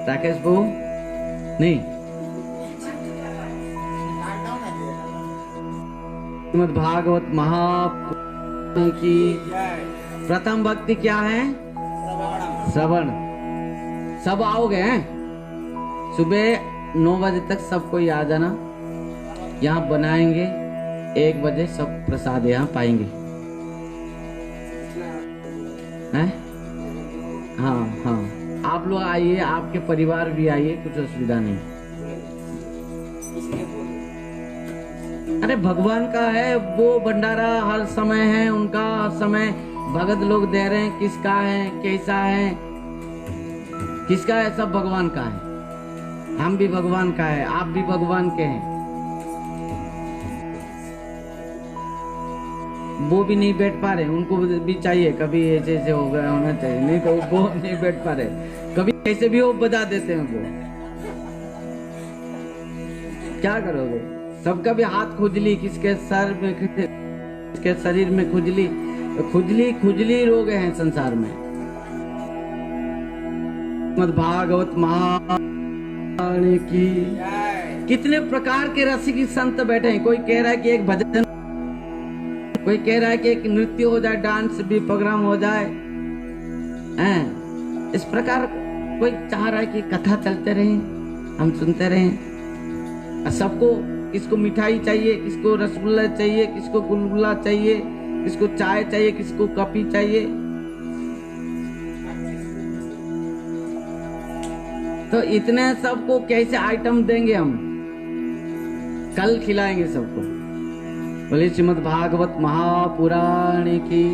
राकेश बहू नहीं? श्रीमद् भागवत महापुराण की प्रथम भक्ति क्या है? श्रवण। सब आओगे हैं? सुबह 9 बजे तक सब कोई आ जाना, यहाँ बनाएंगे। 1 बजे सब प्रसाद यहाँ पाएंगे हैं? हाँ हाँ, आप लोग आइए, आपके परिवार भी आइए, कुछ असुविधा नहीं। अरे भगवान का है वो भंडारा, हर समय है उनका, हर समय भगत लोग दे रहे हैं। किसका है, कैसा है, किसका है? सब भगवान का है। हम भी भगवान का है, आप भी भगवान के हैं। वो भी नहीं बैठ पा रहे, उनको भी चाहिए कभी ऐसे ऐसे हो गया होना चाहिए, नहीं तो वो नहीं बैठ पा रहे। कभी कैसे भी वो बजा देते हैं। वो क्या करोगे? सबका भी हाथ खुजली, किसके सर में, किसके शरीर में खुजली, खुजली रोग हैं संसार में। श्रीमद् भागवत महापुराण की कितने प्रकार के रसिक संत बैठे हैं। कोई कह रहा है कि एक भजन, कोई कह रहा है कि एक नृत्य हो जाए, डांस भी प्रोग्राम हो जाए, इस प्रकार कोई चाह रहा है कि कथा चलते रहे, हम सुनते रहे। सबको, किसको मिठाई चाहिए, किसको रसगुल्ला चाहिए, किसको गुलगुला चाहिए, किसको चाय चाहिए, किसको कॉफी चाहिए। तो इतने सबको कैसे आइटम देंगे हम? कल खिलाएंगे सबको। बोले श्रीमद् भागवत महापुराण की।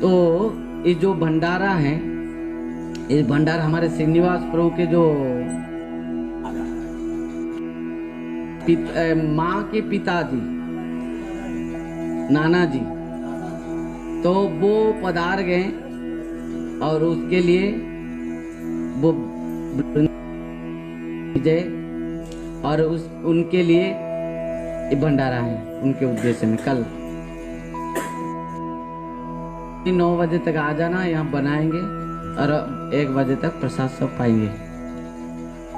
तो ये जो भंडारा है, ये भंडारा हमारे श्रीनिवास प्रभु के जो माँ के पिताजी नाना जी, तो वो पधार गए और उसके लिए वो विजय और उनके लिए ये भंडारा है, उनके उद्देश्य में। कल 9 बजे तक आ जाना, यहाँ बनाएंगे और 1 बजे तक प्रसाद सब पाएंगे।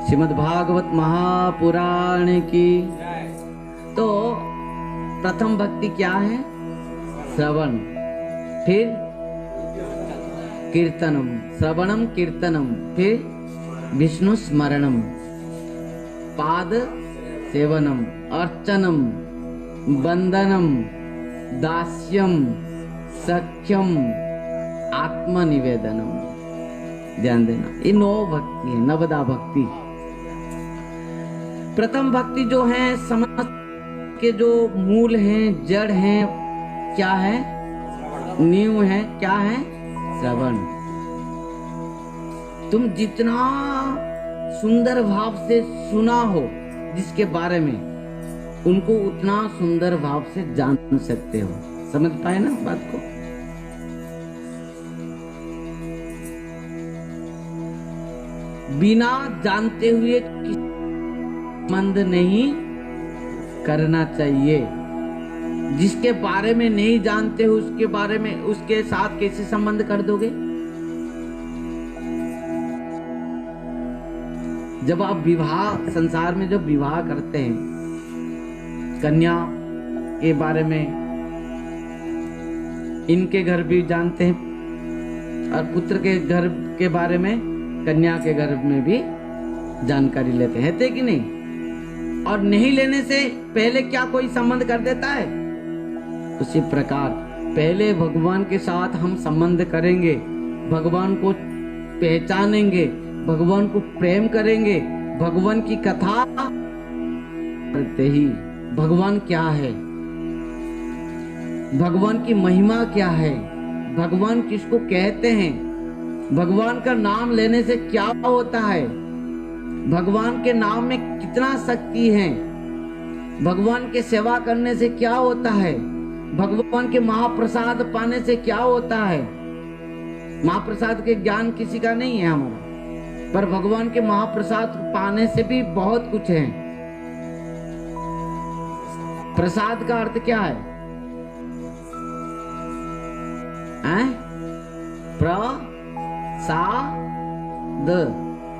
श्रीमद् भागवत महापुराण की। तो प्रथम भक्ति क्या है? श्रवण, फिर कीर्तनम, श्रवणम कीर्तनम, फिर विष्णु स्मरणम, पाद सेवनम, अर्चनम, वंदनम, दास्यम, सख्यम, आत्मनिवेदनम। ध्यान देना, ये 9 भक्ति है, नवदा भक्ति। प्रथम भक्ति जो है समस्त के जो मूल हैं, जड़ हैं, क्या है? नींव है, क्या है? श्रवण। तुम जितना सुंदर भाव से सुना हो जिसके बारे में, उनको उतना सुंदर भाव से जान सकते हो। समझ पाए ना बात को? बिना जानते हुए संबंध नहीं करना चाहिए। जिसके बारे में नहीं जानते हो उसके बारे में, उसके साथ कैसे संबंध कर दोगे? जब आप विवाह, संसार में जब विवाह करते हैं, कन्या के बारे में इनके घर भी जानते हैं और पुत्र के घर के बारे में कन्या के घर में भी जानकारी लेते हैं, है कि नहीं? और नहीं लेने से पहले क्या कोई संबंध कर देता है? उसी प्रकार पहले भगवान के साथ हम संबंध करेंगे, भगवान को पहचानेंगे, भगवान को प्रेम करेंगे, भगवान की कथा करते ही भगवान क्या है, भगवान की महिमा क्या है, भगवान किसको कहते हैं, भगवान का नाम लेने से क्या होता है, भगवान के नाम में कितना शक्ति है, भगवान के सेवा करने से क्या होता है, भगवान के महाप्रसाद पाने से क्या होता है। महाप्रसाद के ज्ञान किसी का नहीं है हमारा, पर भगवान के महाप्रसाद पाने से भी बहुत कुछ है। प्रसाद का अर्थ क्या है? प्रसाद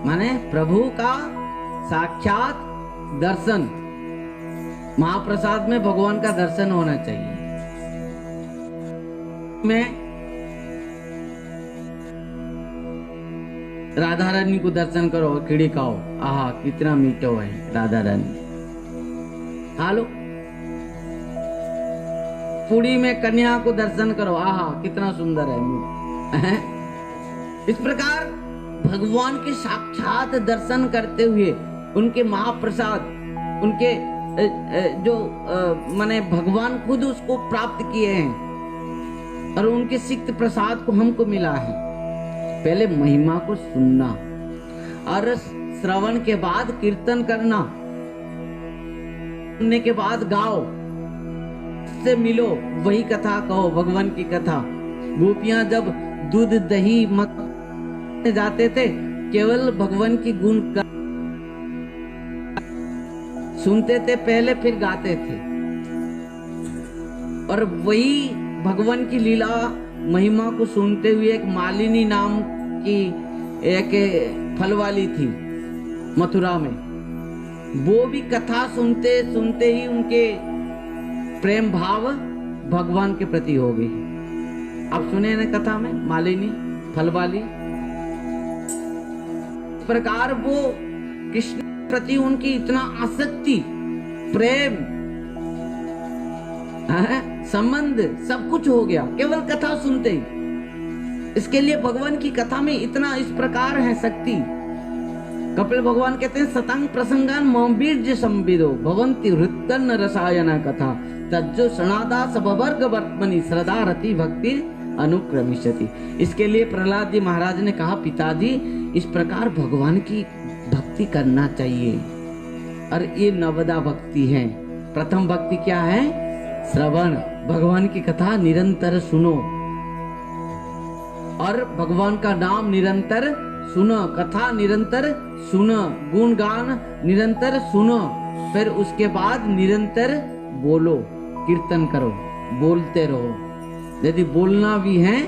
माने प्रभु का साक्षात दर्शन। महाप्रसाद में भगवान का दर्शन होना चाहिए। मैं राधा रानी को दर्शन करो, खिड़ी खाओ, आहा कितना मीठो है राधा रानी। हालो पूरी में कन्या को दर्शन करो, आहा कितना सुंदर है मुंह। इस प्रकार भगवान के साक्षात दर्शन करते हुए उनके महाप्रसाद, उनके जो माने भगवान खुद उसको प्राप्त किए हैं और उनके सिक्त प्रसाद को हमको मिला है। पहले महिमा को सुनना और श्रवण के बाद कीर्तन करना, सुनने के बाद गाओ, से मिलो, वही कथा कहो, भगवान की कथा। गोपियां जब दूध दही मक्खन जाते थे, केवल भगवान की गुण सुनते थे पहले, फिर गाते थे। और वही भगवान की लीला महिमा को सुनते हुए एक मालिनी नाम की एक फल वाली थी मथुरा में, वो भी कथा सुनते सुनते ही उनके प्रेम भाव भगवान के प्रति हो गई। आप सुने ना कथा में मालिनी फल वाली? इस प्रकार वो कृष्ण प्रति उनकी इतना आसक्ति, प्रेम, संबंध सब कुछ हो गया केवल कथा सुनते ही। इसके लिए भगवान की कथा में इतना इस प्रकार है शक्ति। कपिल भगवान कहते हैं सतंग प्रसंगान मौबीर्ज संविदो भवंति हृत्तन रसायन कथा तज्जो सनादा सबवर्ग वर्तमनि श्रद्धा रति भक्ति अनुक्रमिष्यति। इसके लिए प्रहलाद जी महाराज ने कहा, पिताजी इस प्रकार भगवान की भक्ति करना चाहिए। और ये नवदा भक्ति है। प्रथम भक्ति क्या है? श्रवण, भगवान की कथा निरंतर सुनो और भगवान का नाम निरंतर सुनो, कथा निरंतर सुनो, गुणगान निरंतर सुनो, फिर उसके बाद निरंतर बोलो, कीर्तन करो, बोलते रहो। यदि बोलना भी है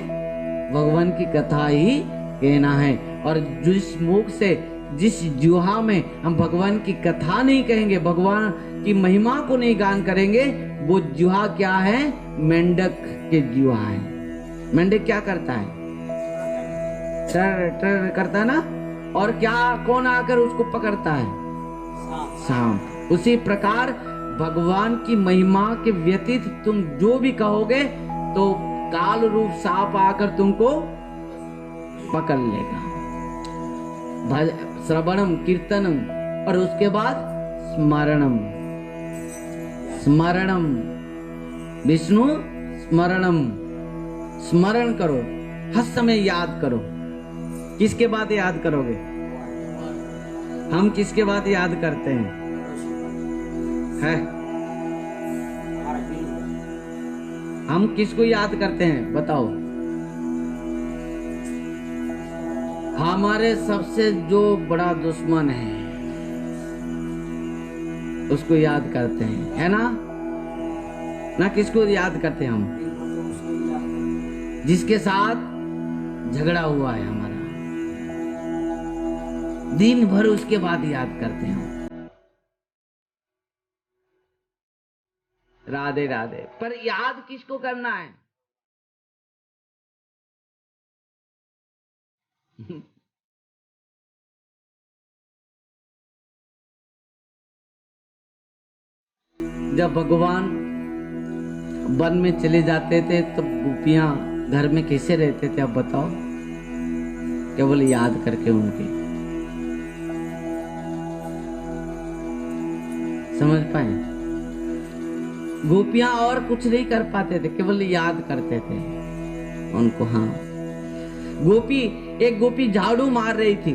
भगवान की कथा ही कहना है। और जिस मुख से, जिस जुहा में हम भगवान की कथा नहीं कहेंगे, भगवान की महिमा को नहीं गान करेंगे, वो जुहा क्या है? मेंढक के जुहा है। मेंढक क्या करता है? टर टर करता है ना, और क्या कौन आकर उसको पकड़ता है? सांप। उसी प्रकार भगवान की महिमा के व्यतीत तुम जो भी कहोगे तो काल रूप सांप आकर तुमको पकड़ लेगा। श्रवणम, कीर्तनम, और उसके बाद स्मरणम। स्मरणम, विष्णु स्मरणम, स्मरण करो, हर समय याद करो। किसके बाद याद करोगे? हम किसके बाद याद करते हैं? है हम किसको याद करते हैं बताओ? हमारे सबसे जो बड़ा दुश्मन है उसको याद करते हैं, है ना? ना किसको याद करते हैं हम? जिसके साथ झगड़ा हुआ है हमारा, दिन भर उसके बाद याद करते हैं हम। राधे राधे। पर याद किसको करना है? जब भगवान वन में चले जाते थे तो गोपियां घर में कैसे रहते थे आप बताओ? केवल याद करके उनके, समझ पाए? गोपियां और कुछ नहीं कर पाते थे, केवल याद करते थे उनको। हाँ, एक गोपी झाड़ू मार रही थी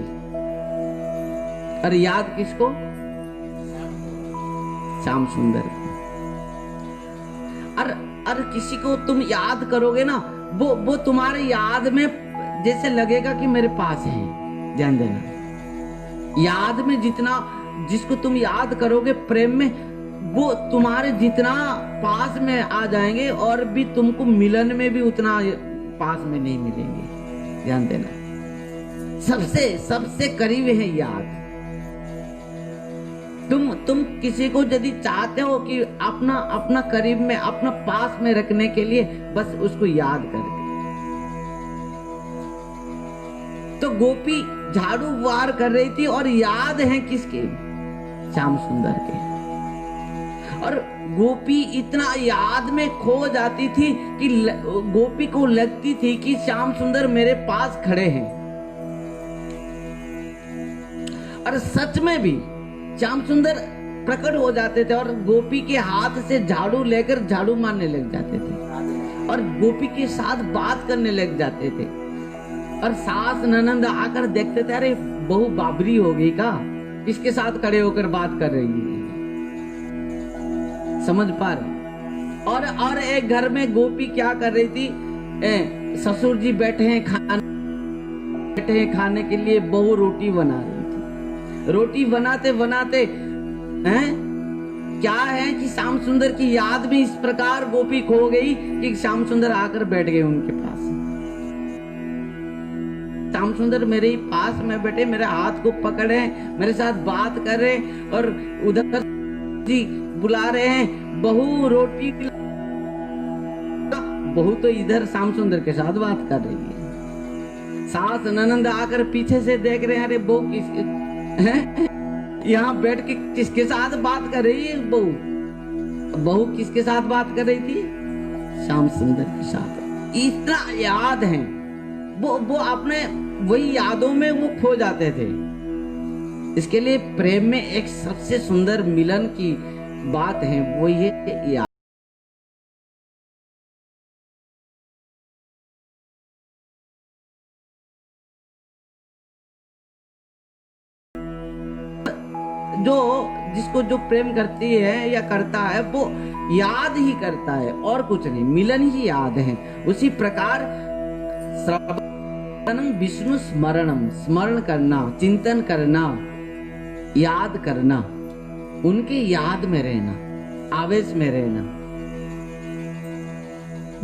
और याद किसको? श्याम सुंदर। और किसी को तुम याद करोगे ना, वो तुम्हारे याद में जैसे लगेगा कि मेरे पास है। ध्यान देना, याद में जितना जिसको तुम याद करोगे प्रेम में, वो तुम्हारे जितना पास में आ जाएंगे और भी तुमको मिलन में भी उतना पास में नहीं मिलेंगे। ध्यान देना, सबसे करीब है याद। तुम किसी को यदि चाहते हो कि अपना करीब में, अपना पास में रखने के लिए, बस उसको याद करके। तो गोपी झाड़ू वार कर रही थी और याद है किसके? श्याम सुंदर के। और गोपी इतना याद में खो जाती थी कि गोपी को लगती थी कि श्याम सुंदर मेरे पास खड़े हैं। और सच में भी श्याम सुंदर प्रकट हो जाते थे और गोपी के हाथ से झाड़ू लेकर झाड़ू मारने लग जाते थे और गोपी के साथ बात करने लग जाते थे। और सास ननंद आकर देखते थे, अरे बहू बाबरी हो गई का, इसके साथ खड़े होकर बात कर रही है। समझ पा रहे? और एक घर में गोपी क्या कर रही थी? ससुर जी बैठे हैं खाने के लिए, बहू रोटी बना रही थी। रोटी बनाते बनाते हैं क्या है कि श्याम सुंदर की याद में इस प्रकार गोपी खो गई कि श्याम सुंदर आकर बैठ गए उनके पास। श्याम सुंदर मेरे ही पास में बैठे, मेरे हाथ को पकड़े, मेरे साथ बात कर रहे, और उधर जी बुला रहे हैं बहू रोटी। बहू तो इधर श्याम सुंदर के साथ बात कर रही है। सास ननंद आकर पीछे से देख रहे हैं, अरे बहू किस यहाँ बैठ के किसके साथ बात कर रही है? बहू किसके साथ बात कर रही थी? श्याम सुंदर के साथ। इतना याद है, वो अपने वही यादों में वो खो जाते थे। इसके लिए प्रेम में एक सबसे सुंदर मिलन की बात है, वो ये याद। जिसको जो प्रेम करती है या करता है, वो याद ही करता है और कुछ नहीं, मिलन ही याद है। उसी प्रकार श्रवणं विष्णु स्मरणम, स्मरण करना, चिंतन करना, याद करना, उनके याद में रहना, आवेश में रहना।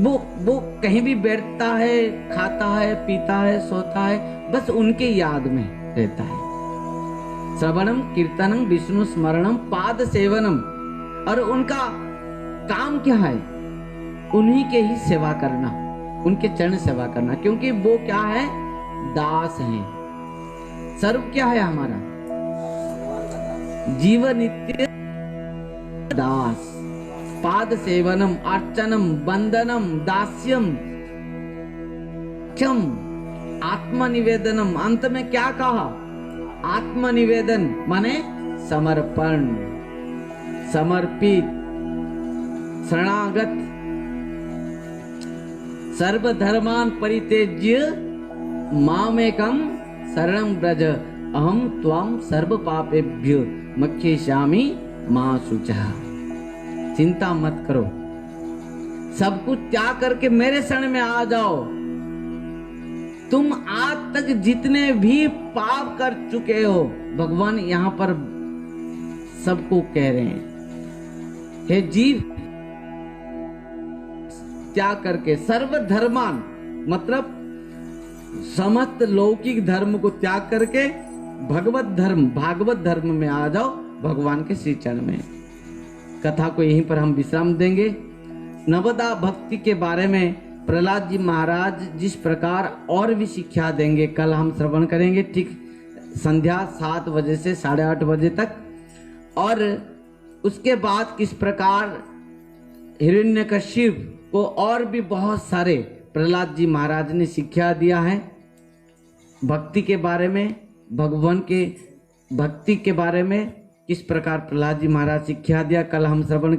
वो कहीं भी बैठता है, खाता है, पीता है, सोता है, बस उनके याद में रहता है। श्रवणम कीर्तनम विष्णु स्मरणम पाद सेवनम। और उनका काम क्या है? उन्हीं के ही सेवा करना, उनके चरण सेवा करना, क्योंकि वो क्या है? दास हैं। सर्व क्या है हमारा? जीवन नित्य दास। पाद सेवनम, अर्चनम, वंदनम, दास्यम, क्षम, आत्मनिवेदनम। अंत में क्या कहा? आत्मनिवेदन माने समर्पण, समर्पित, शरणागत। सर्वधर्मान परित्यज्य मामेकम शरणं व्रज। अहम त्वं सर्व पापेभ्यो मोक्षयिष्यामि मा शुचः। चिंता मत करो, सब कुछ त्याग करके मेरे शरण में आ जाओ। तुम आज तक जितने भी पाप कर चुके हो, भगवान यहाँ पर सबको कह रहे हैं, हे जीव, त्याग करके सर्व धर्मान, मतलब समस्त लौकिक धर्म को त्याग करके भागवत धर्म में आ जाओ, भगवान के श्री चरण में। कथा को यहीं पर हम विश्राम देंगे। नवदा भक्ति के बारे में प्रहलाद जी महाराज जिस प्रकार और भी शिक्षा देंगे, कल हम श्रवण करेंगे, ठीक संध्या 7 बजे से 8:30 बजे तक। और उसके बाद किस प्रकार हिरण्यकशिप को और भी बहुत सारे प्रहलाद जी महाराज ने शिक्षा दिया है भक्ति के बारे में, भगवान के भक्ति के बारे में किस प्रकार प्रहलाद जी महाराज शिक्षा दिया, कल हम श्रवण